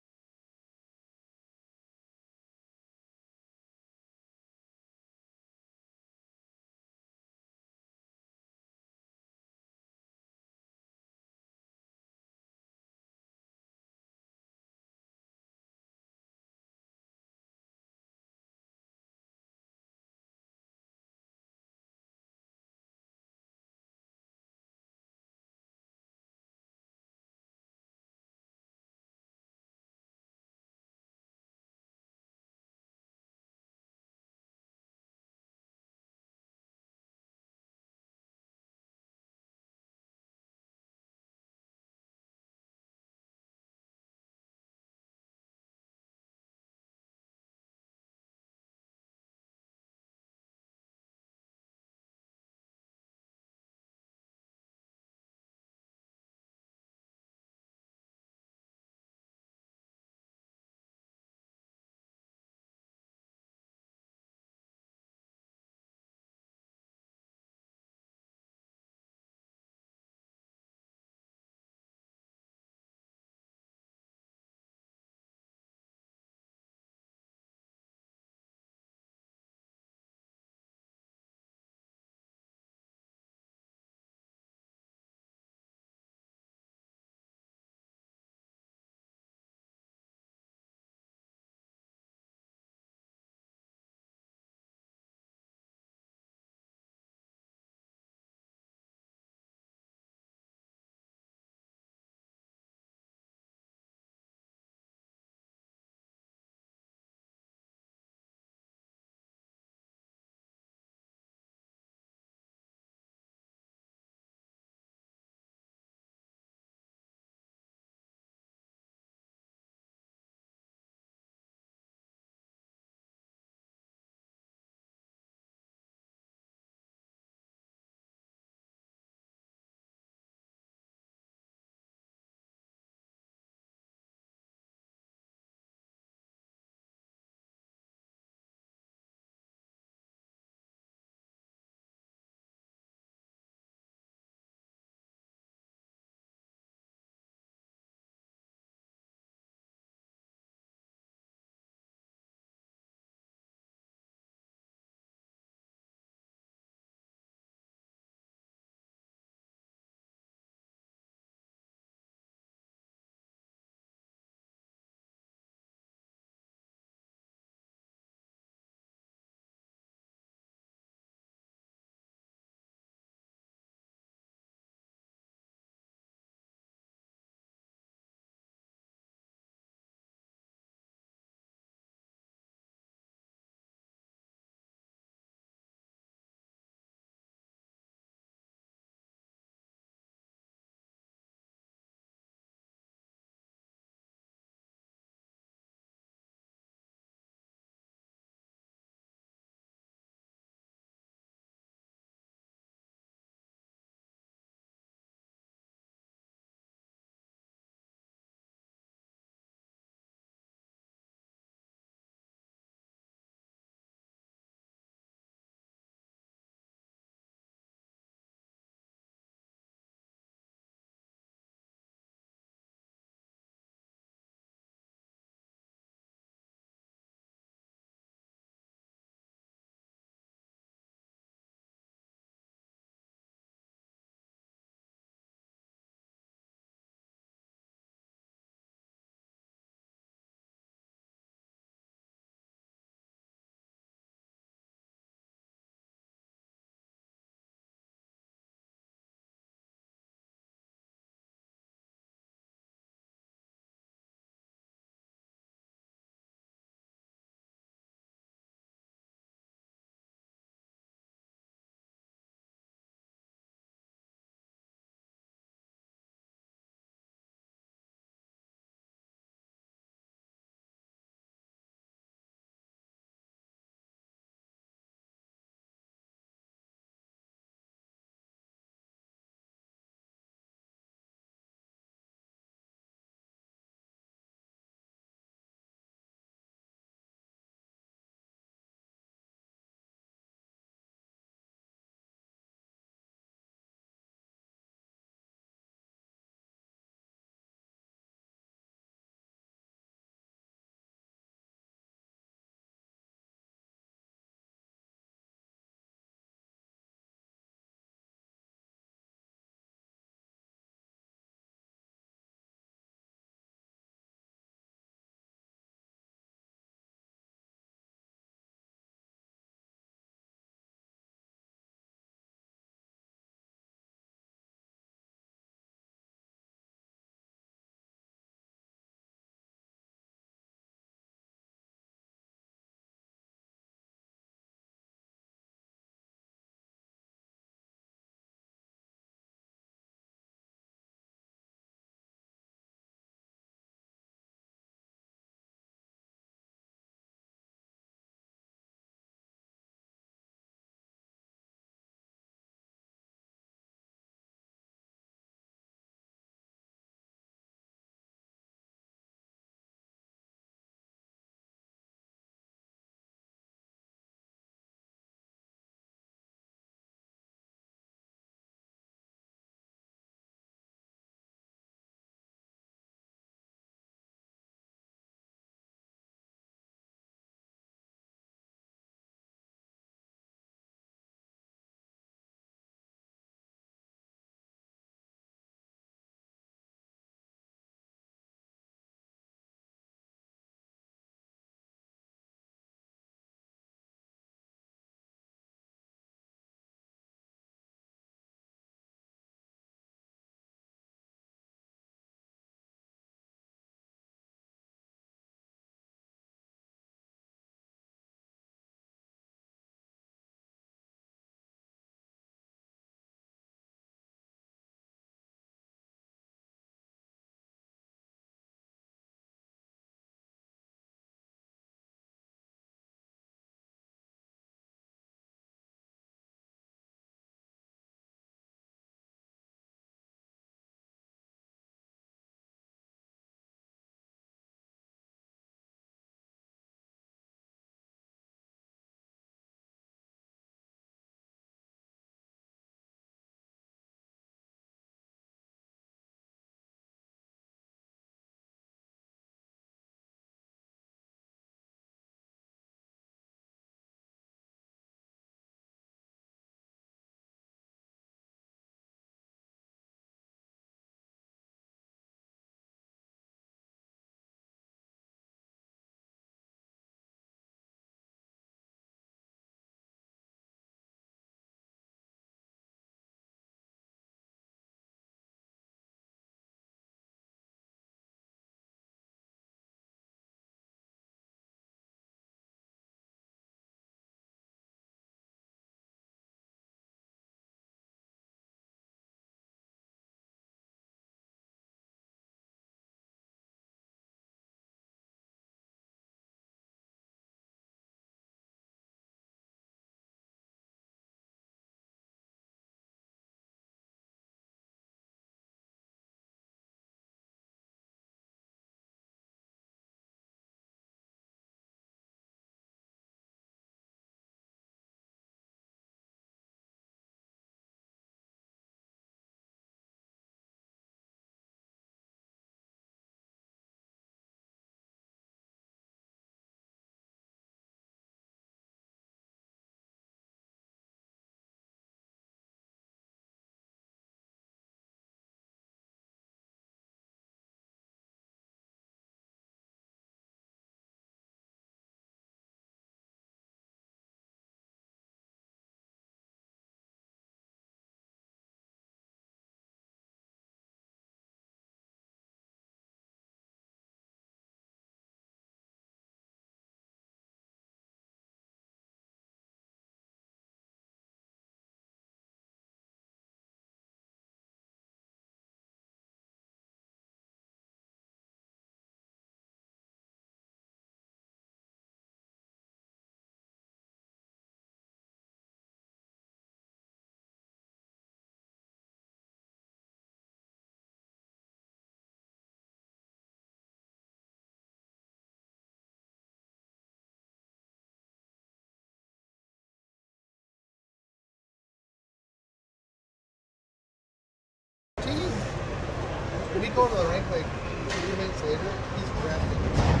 Speaker 3: we go to the rink like 3 minutes later, he's drafting.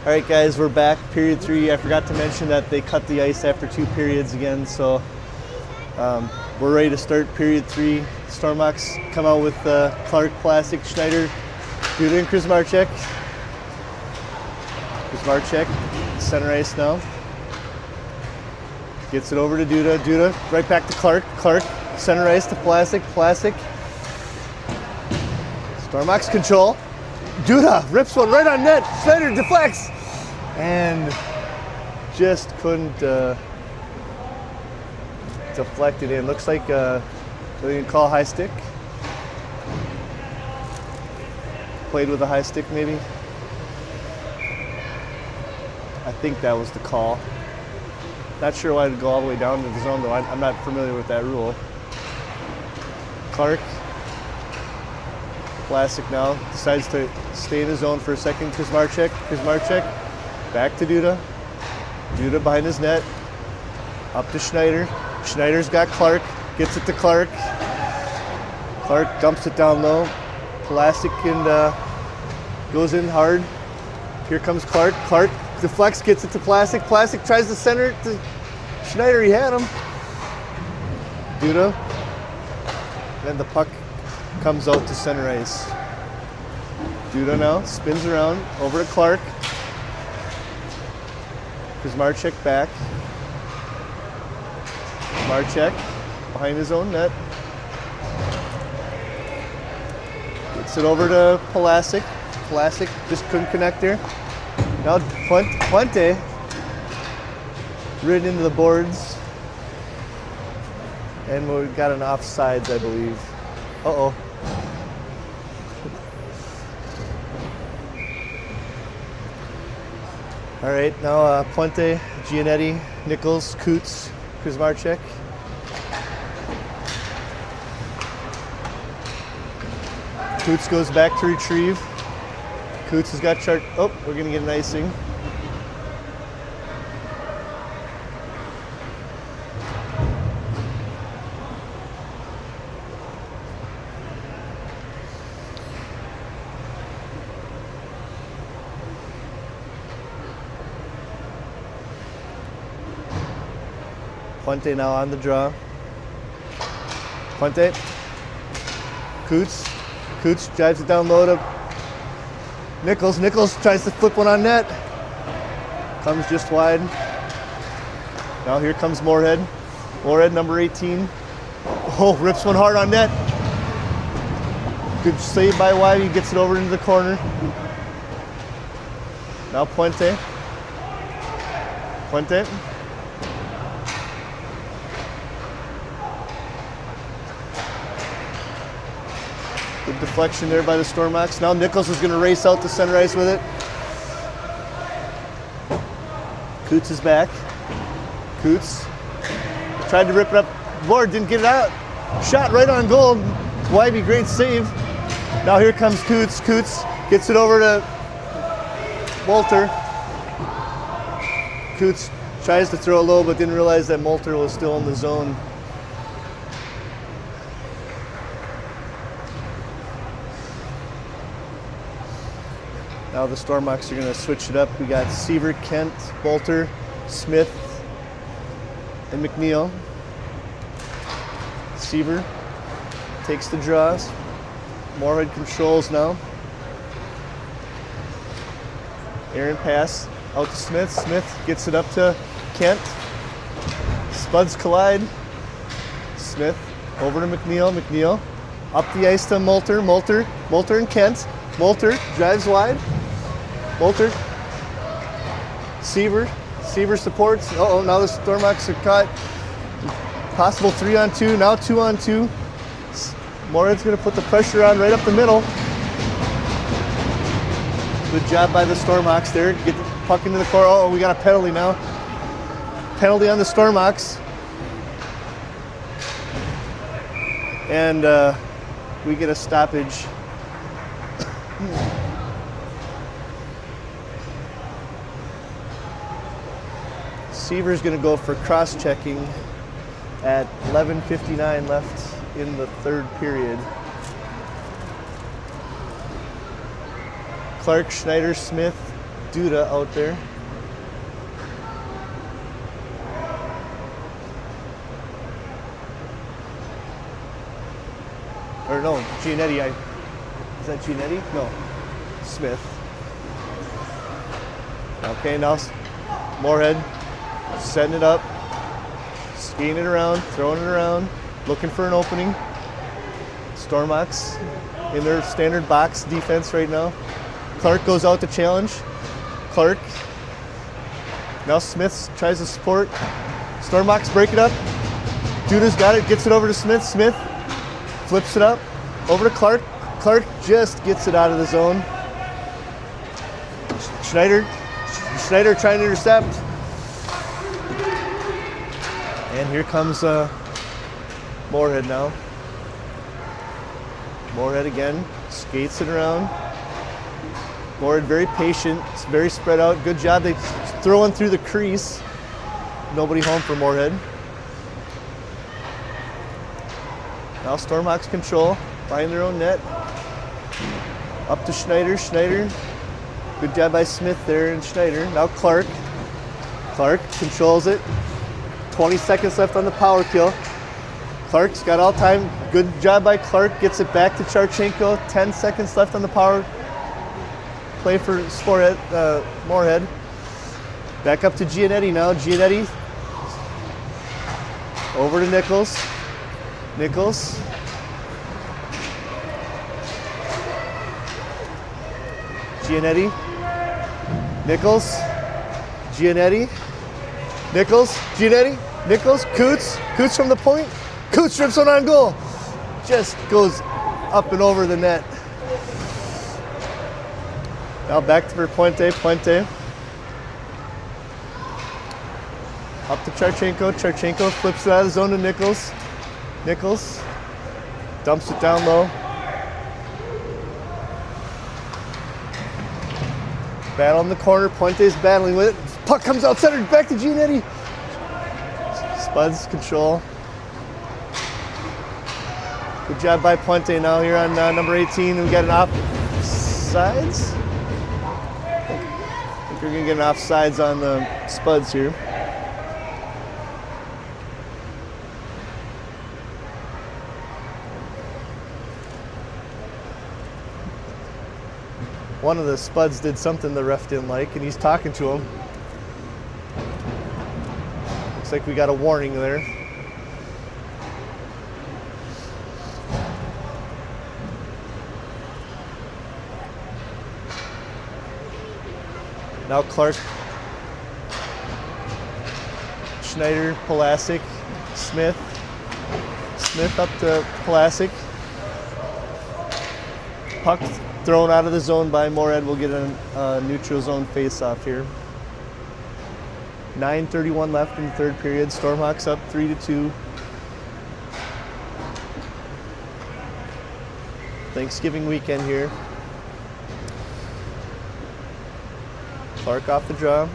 Speaker 2: All right, guys, we're back. Period 3. I forgot to mention that they cut the ice after 2 periods again, so we're ready to start period 3. Stormhawks come out with Clark, Plastic, Schneider, Duda, and Kuzmarchek. Kuzmarchek, center ice now. Gets it over to Duda. Duda, right back to Clark. Clark, center ice to Plastic. Plastic. Stormhawks control. Duda rips one right on net. Schneider deflects. And just couldn't deflect it in. Looks like they can call high stick. Played with a high stick maybe. I think that was the call. Not sure why it'd go all the way down to the zone though. I'm not familiar with that rule. Clark. Plastic now decides to stay in his zone for a second. Kuzmarchek, back to Duda. Duda behind his net. Up to Schneider. Schneider's got Clark, gets it to Clark. Clark dumps it down low. Plastic and goes in hard. Here comes Clark. Clark deflects, gets it to Plastic. Plastic tries to center it to Schneider. He had him. Duda. Then the puck comes out to center ice. Duda now spins around over to Clark. Kuzmarchek back. Marchek behind his own net. Gets it over to Plastic. Plastic just couldn't connect there. Now Puente ridden into the boards. And we've got an offsides, I believe. Uh-oh. All right, now Puente, Giannetti, Nichols, Coots, Kuzmarchek. Coots goes back to retrieve. Coots has got chart. Oh, we're gonna get an icing. Puente now on the draw. Puente. Coots. Coots drives it down low to Nichols. Nichols tries to flip one on net. Comes just wide. Now here comes Moorhead. Moorhead, number 18. Oh, rips one hard on net. Good save by Wide. He gets it over into the corner. Now Puente. Puente. Good deflection there by the Stormhawks. Now Nichols is going to race out to center ice with it. Coots is back. Coots tried to rip it up. Lord didn't get it out. Shot right on goal. Wybie, great save. Now here comes Coots. Coots gets it over to Moulter. Coots tries to throw it low but didn't realize that Moulter was still in the zone. Now the Stormhawks are going to switch it up. We got Seaver, Kent, Bolter, Smith, and McNeil. Seaver takes the draws. Moorhead controls now. Aaron pass out to Smith. Smith gets it up to Kent. Spuds collide. Smith over to McNeil. McNeil up the ice to Moulter. Moulter and Kent. Moulter drives wide. Moulter. Seaver supports. Uh-oh, now the Stormhawks are caught. Possible 3-on-2, now 2-on-2. Moorhead's gonna put the pressure on right up the middle. Good job by the Stormhawks there. Get the puck into the corner. Oh, we got a penalty now. Penalty on the Stormhawks. And we get a stoppage. Seaver's going to go for cross-checking at 11:59 left in the third period. Clark, Schneider, Smith, Duda out there. Or no, Giannetti. Is that Giannetti? No, Smith. Okay, now Moorhead setting it up, skiing it around, throwing it around, looking for an opening. Stormhawks in their standard box defense right now. Clark goes out to challenge. Clark. Now Smith tries to support. Stormhawks break it up. Duda's got it, gets it over to Smith. Smith flips it up over to Clark. Clark just gets it out of the zone. Schneider trying to intercept. And here comes Moorhead now. Moorhead again, skates it around. Moorhead very patient, it's very spread out. Good job, they throw one through the crease. Nobody home for Moorhead. Now Stormhawks control, find their own net. Up to Schneider, Schneider. Good job by Smith there and Schneider. Now Clark. Clark controls it. 20 seconds left on the power kill. Clark's got all time. Good job by Clark. Gets it back to Charchenko. 10 seconds left on the power play for Moorhead. Back up to Giannetti now. Giannetti over to Nichols. Nichols. Giannetti. Nichols. Giannetti. Nichols. Giannetti. Nichols. Coots from the point. Coots trips one on goal. Just goes up and over the net. Now back to for Puente. Puente. Up to Charchenko. Charchenko flips it out of the zone to Nichols. Nichols dumps it down low. Battle in the corner. Puente's battling with it. Puck comes out center. Back to Giannetti. Spuds control. Good job by Puente now here on number 18. We got an offsides. I think we're going to get an offsides on the Spuds here. One of the Spuds did something the ref didn't like, and he's talking to him. Looks like we got a warning there. Now Clark, Schneider, Pulasic, Smith. Smith up to Pulasic. Puck thrown out of the zone by Moorhead. We'll get a neutral zone face-off here. 9:31 left in the third period. Stormhawks up 3-2. Thanksgiving weekend here. Clark off the draw.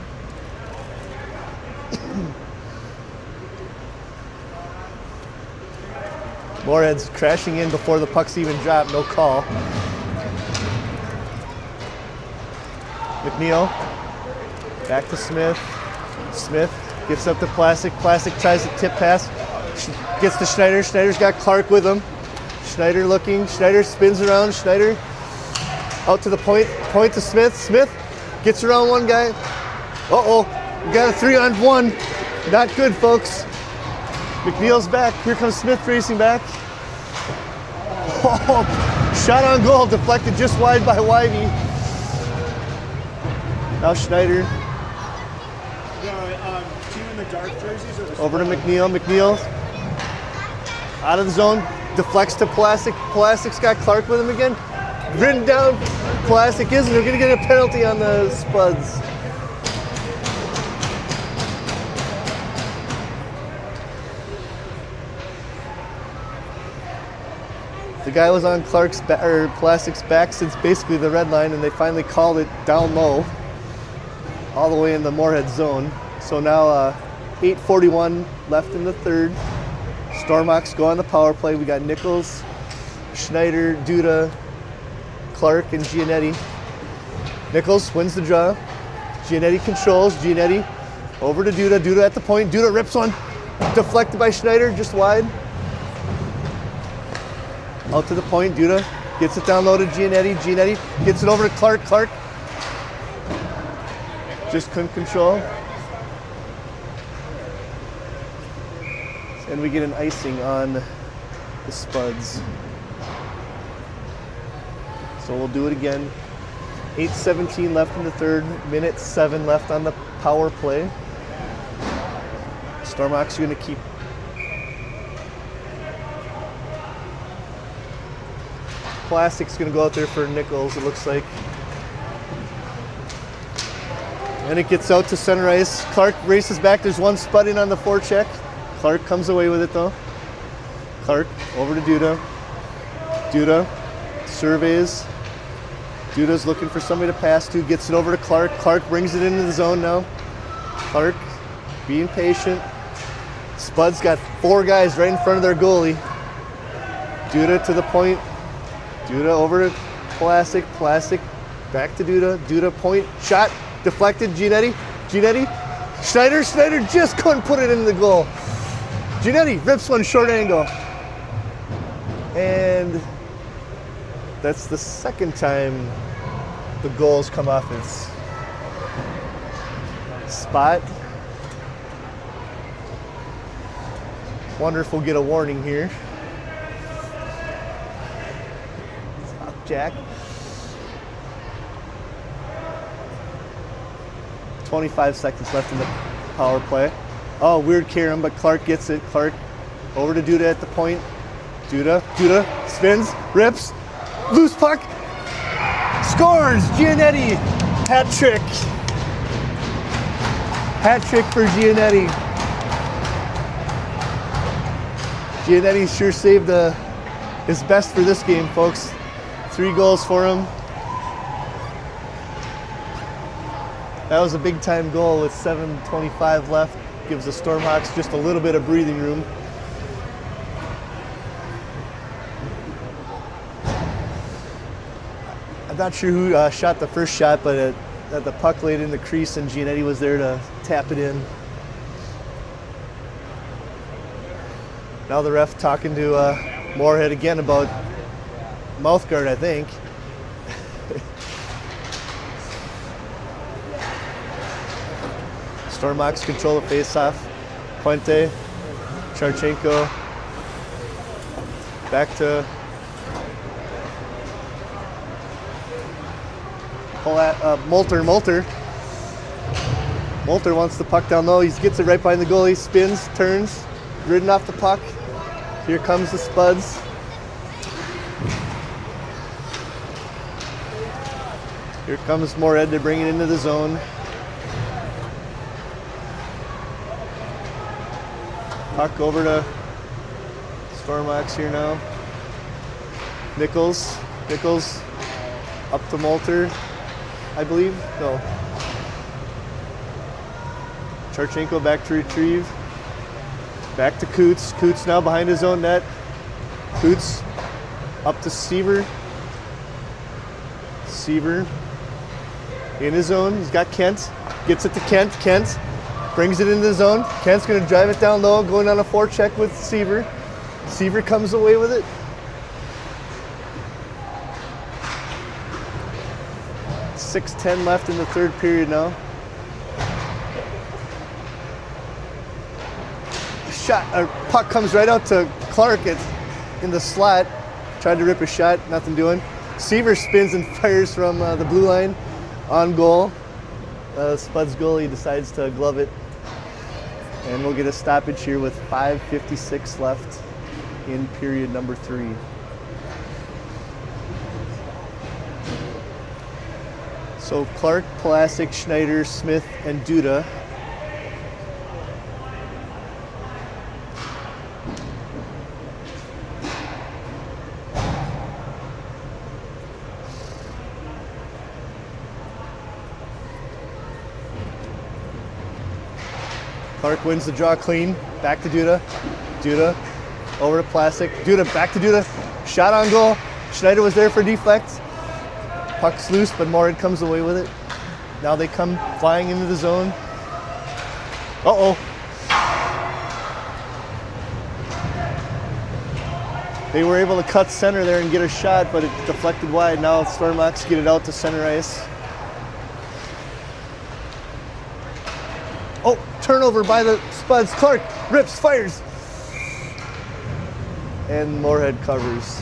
Speaker 2: Moorhead's crashing in before the puck's even dropped. No call. McNeil, back to Smith. Smith gets up to Plastic. Plastic tries to tip pass. Gets to Schneider. Schneider's got Clark with him. Schneider looking. Schneider spins around. Schneider out to the point. Point to Smith. Smith gets around one guy. Uh-oh. We got a 3-on-1. Not good, folks. McNeil's back. Here comes Smith racing back. Oh, shot on goal. Deflected just wide by Wyvie. Now Schneider.
Speaker 1: Team in the dark jerseys or the
Speaker 2: Over to McNeil. McNeil out of the zone. Deflects to Plastic. Plastic's got Clark with him again. Ridden down. Classic isn't. They're going to get a penalty on the Spuds. The guy was on Plastic's back since basically the red line, and they finally called it down low, all the way in the Moorhead zone. So now 8:41 left in the third. Stormhawks go on the power play. We got Nichols, Schneider, Duda, Clark, and Giannetti. Nichols wins the draw. Giannetti controls. Giannetti over to Duda. Duda at the point. Duda rips one. Deflected by Schneider, just wide. Out to the point. Duda gets it down low to Giannetti. Giannetti gets it over to Clark. Clark just couldn't control. And we get an icing on the Spuds. So we'll do it again. 8:17 left in the third, minute 7 left on the power play. Stormhawks are going to keep. Plastic's going to go out there for Nichols, it looks like. And it gets out to center ice. Clark races back. There's one Spud in on the forecheck. Clark comes away with it though. Clark over to Duda. Duda surveys. Duda's looking for somebody to pass to, gets it over to Clark. Clark brings it into the zone now. Clark being patient. Spud's got 4 guys right in front of their goalie. Duda to the point. Duda over to Plastic. Plastic back to Duda. Duda point. Shot deflected. Giannetti. Giannetti. Schneider. Schneider just couldn't put it in the goal. Giannetti rips one short angle. And that's the second time the goals come off its spot. Wonder if we'll get a warning here. Stop, Jack. 25 seconds left in the power play. Oh, weird carom, but Clark gets it. Clark over to Duda at the point. Duda spins, rips. Loose puck, scores, Giannetti, hat trick. Hat trick for Giannetti. Giannetti sure saved his best for this game, folks. 3 goals for him. That was a big time goal with 7:25 left. Gives the Stormhawks just a little bit of breathing room. I'm not sure who shot the first shot, but the puck laid in the crease and Giannetti was there to tap it in. Now the ref talking to Moorhead again about mouth guard, I think. Stormhawks control the faceoff. Puente, Charchenko, back to Molter. Molter wants the puck down low. He gets it right behind the goalie, spins, turns, ridden off the puck. Here comes the Spuds. Here comes Moorhead to bring it into the zone. Puck over to Stormhawks here now. Nichols up to Molter, I believe. No. Charchenko back to retrieve. Back to Coots. Coots now behind his own net. Coots up to Seaver. Seaver in his zone. He's got Kent. Gets it to Kent. Kent brings it into the zone. Kent's going to drive it down low, going on a forecheck with Seaver. Seaver comes away with it. .6:10 left in the third period now. Puck comes right out to Clark in the slot. Tried to rip a shot, nothing doing. Seaver spins and fires from the blue line on goal. Spud's goalie decides to glove it. And we'll get a stoppage here with 5:56 left in period number 3. So Clark, Plastic, Schneider, Smith, and Duda. Clark wins the draw clean. Back to Duda. Duda over to Plastic. Duda back to Duda. Shot on goal. Schneider was there for deflect. Puck's loose, but Moorhead comes away with it. Now they come flying into the zone. Uh-oh. They were able to cut center there and get a shot, but it deflected wide. Now Stormhawks get it out to center ice. Oh, turnover by the Spuds. Clark rips, fires. And Moorhead covers.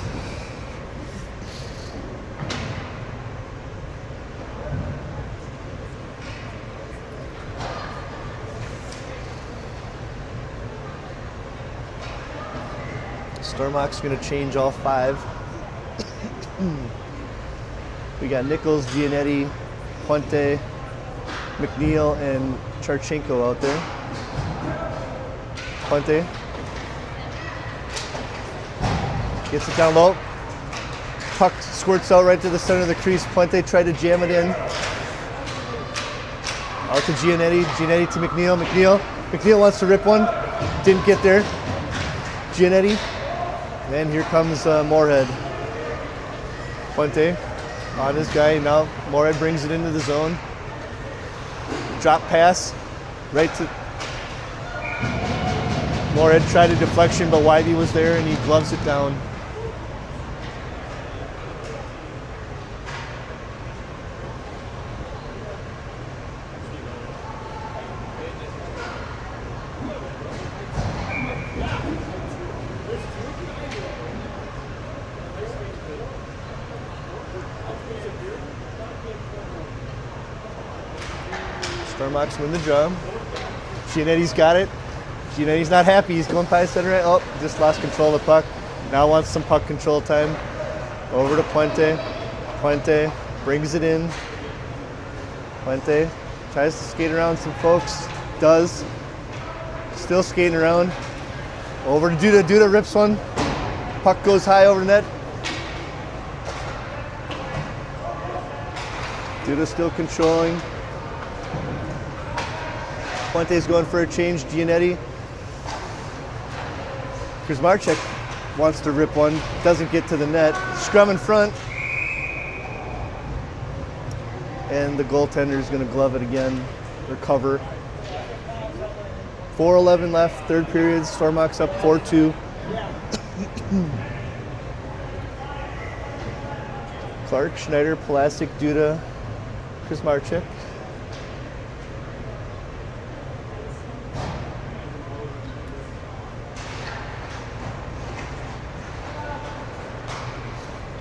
Speaker 2: Stormhawks going to change all 5. We got Nichols, Giannetti, Puente, McNeil, and Charchenko out there. Puente gets it down low. Puck squirts out right to the center of the crease. Puente tried to jam it in. Out to Giannetti. Giannetti to McNeil. McNeil wants to rip one. Didn't get there. Giannetti. And here comes Moorhead. Puente on his guy. Now Moorhead brings it into the zone. Drop pass right to Moorhead. Tried a deflection, but Wybie was there and he gloves it down. Stormhawks win the draw. Giannetti's got it. Giannetti's not happy. He's going past center. Oh, just lost control of the puck. Now wants some puck control time. Over to Puente. Puente brings it in. Puente tries to skate around some folks. Does. Still skating around. Over to Duda. Duda rips one. Puck goes high over the net. Duda still controlling. Puente's going for a change. Giannetti. Kuzmarchuk wants to rip one. Doesn't get to the net. Scrum in front. And the goaltender's going to glove it again. Or cover. 4:11 left. Third period. Stormhawks up 4-2. Clark, Schneider, Plastic, Duda, Kuzmarchuk.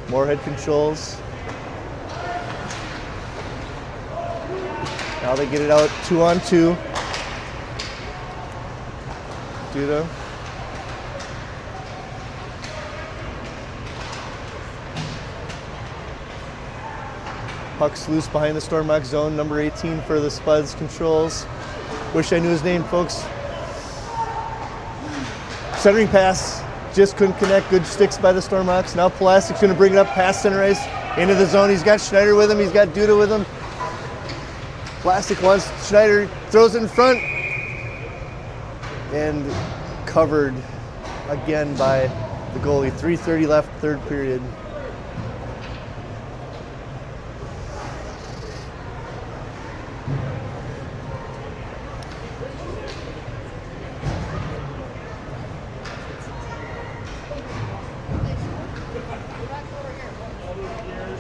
Speaker 2: Moorhead controls. Now they get it out 2-on-2. Duda. Puck's loose behind the Stormhawk zone. Number 18 for the Spuds controls. Wish I knew his name, folks. Centering pass. Just couldn't connect. Good sticks by the Stormhawks. Now Plastic's going to bring it up past center ice into the zone. He's got Schneider with him. He's got Duda with him. Plastic wants Schneider, throws it in front. And covered again by the goalie. 3:30 left, third period.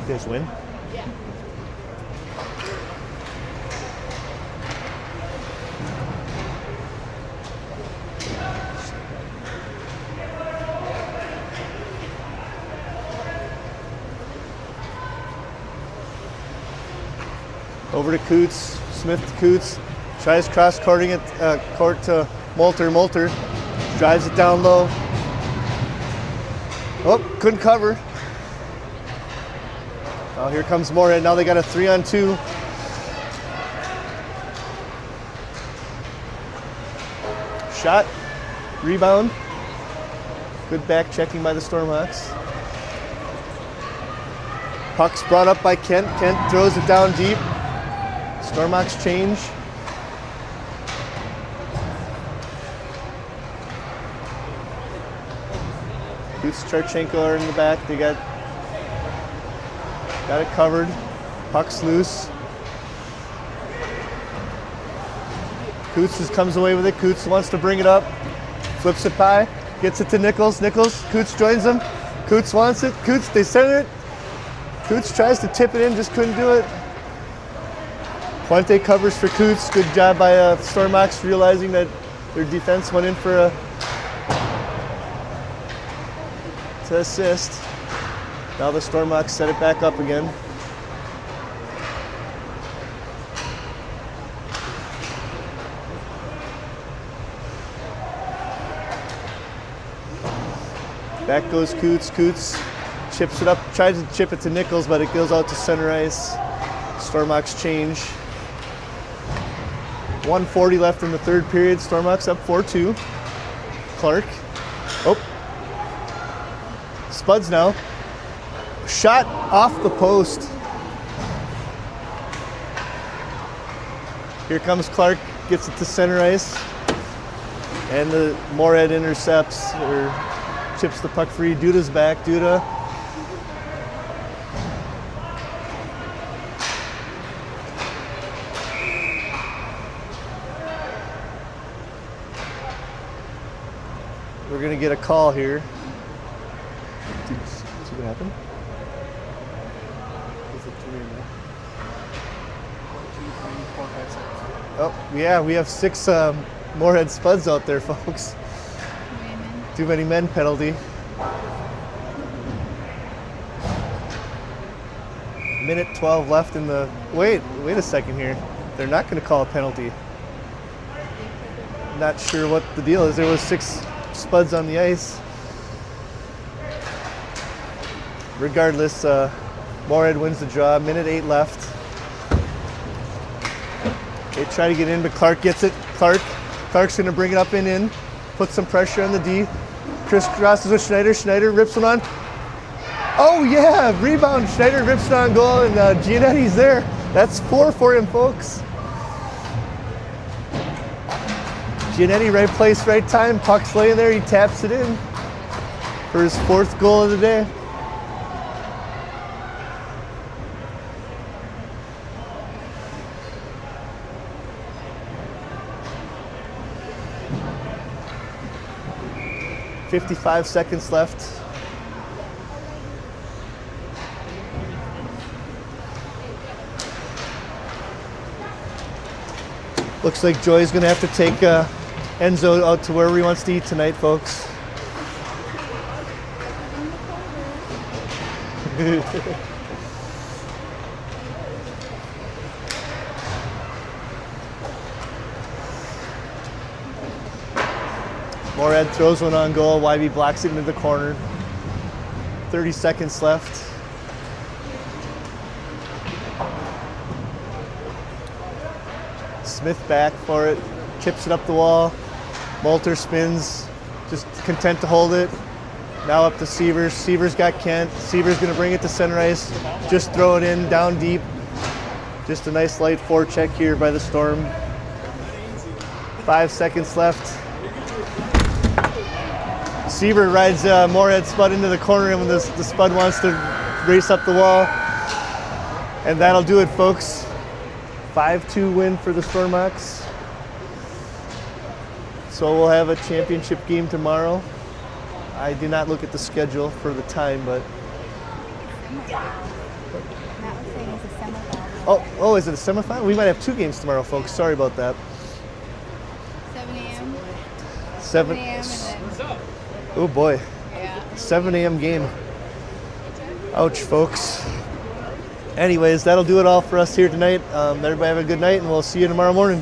Speaker 2: You guys win?
Speaker 4: Yeah.
Speaker 2: Over to Coots. Smith to Coots. Tries cross-courting it court to Moulter. Moulter drives it down low. Oh, couldn't cover. Oh, here comes Moorhead. Now they got a 3-on-2. Shot. Rebound. Good back checking by the Stormhawks. Puck's brought up by Kent. Kent throws it down deep. Stormhawks change. Coots, Charchenko are in the back. They got it covered. Puck's loose. Coots just comes away with it. Coots wants to bring it up. Flips it by. Gets it to Nichols. Nichols. Coots joins him. Coots wants it. Coots, they send it. Coots tries to tip it in, just couldn't do it. Puente covers for Coots. Good job by Stormhawks realizing that their defense went in for to assist. Now the Stormhawks set it back up again. Back goes Coots. Coots chips it up, tries to chip it to Nichols, but it goes out to center ice. Stormhawks change. 1:40 left in the third period. Stormhawks up 4-2. Clark. Oh. Spuds now. Shot off the post. Here comes Clark, gets it to center ice. And the Moorhead intercepts, or chips the puck free. Duda's back. Duda. We're going to get a call here. See what happened?
Speaker 3: Is it 2 minutes? 1, 2, 3, 4, 5, 6.
Speaker 2: Oh, yeah, we have 6 Moorhead Spuds out there, folks. Too many men penalty. Minute 12 left in the... Wait a second here. They're not going to call a penalty. Not sure what the deal is. There was 6 Spuds on the ice. Regardless, Moorhead wins the draw. Minute 8 left. They try to get in, but Clark gets it. Clark's going to bring it up and in. Put some pressure on the D. Crisscrosses with Schneider. Schneider rips it on. Oh yeah, rebound. Schneider rips it on goal, and Giannetti's there. That's 4 for him, folks. Giannetti, right place, right time. Puck's laying there. He taps it in for his 4th goal of the day. .55 seconds left. Looks like Joy's going to have to take Enzo out to wherever he wants to eat tonight, folks. Moorhead throws one on goal. YB blocks it into the corner. 30 seconds left. Smith back for it. Chips it up the wall. Moulter spins. Just content to hold it. Now up to Sievers. Sievers got Kent. Sievers going to bring it to center ice. Just throw it in, down deep. Just a nice light forecheck here by the Storm. 5 seconds left. Siever rides Moorhead Spud into the corner, and when the Spud wants to race up the wall. And that'll do it, folks. 5-2 win for the Stormhawks. So we'll have a championship game tomorrow. I did not look at the schedule for the time, but... Oh, is it a semifinal? We might have 2 games tomorrow, folks. Sorry about that.
Speaker 4: 7 a.m.
Speaker 2: 7
Speaker 4: a.m. and then...
Speaker 2: Oh boy.
Speaker 4: Yeah.
Speaker 2: 7 a.m. game. Ouch, folks. Anyways, that'll do it all for us here tonight. Everybody have a good night, and we'll see you tomorrow morning.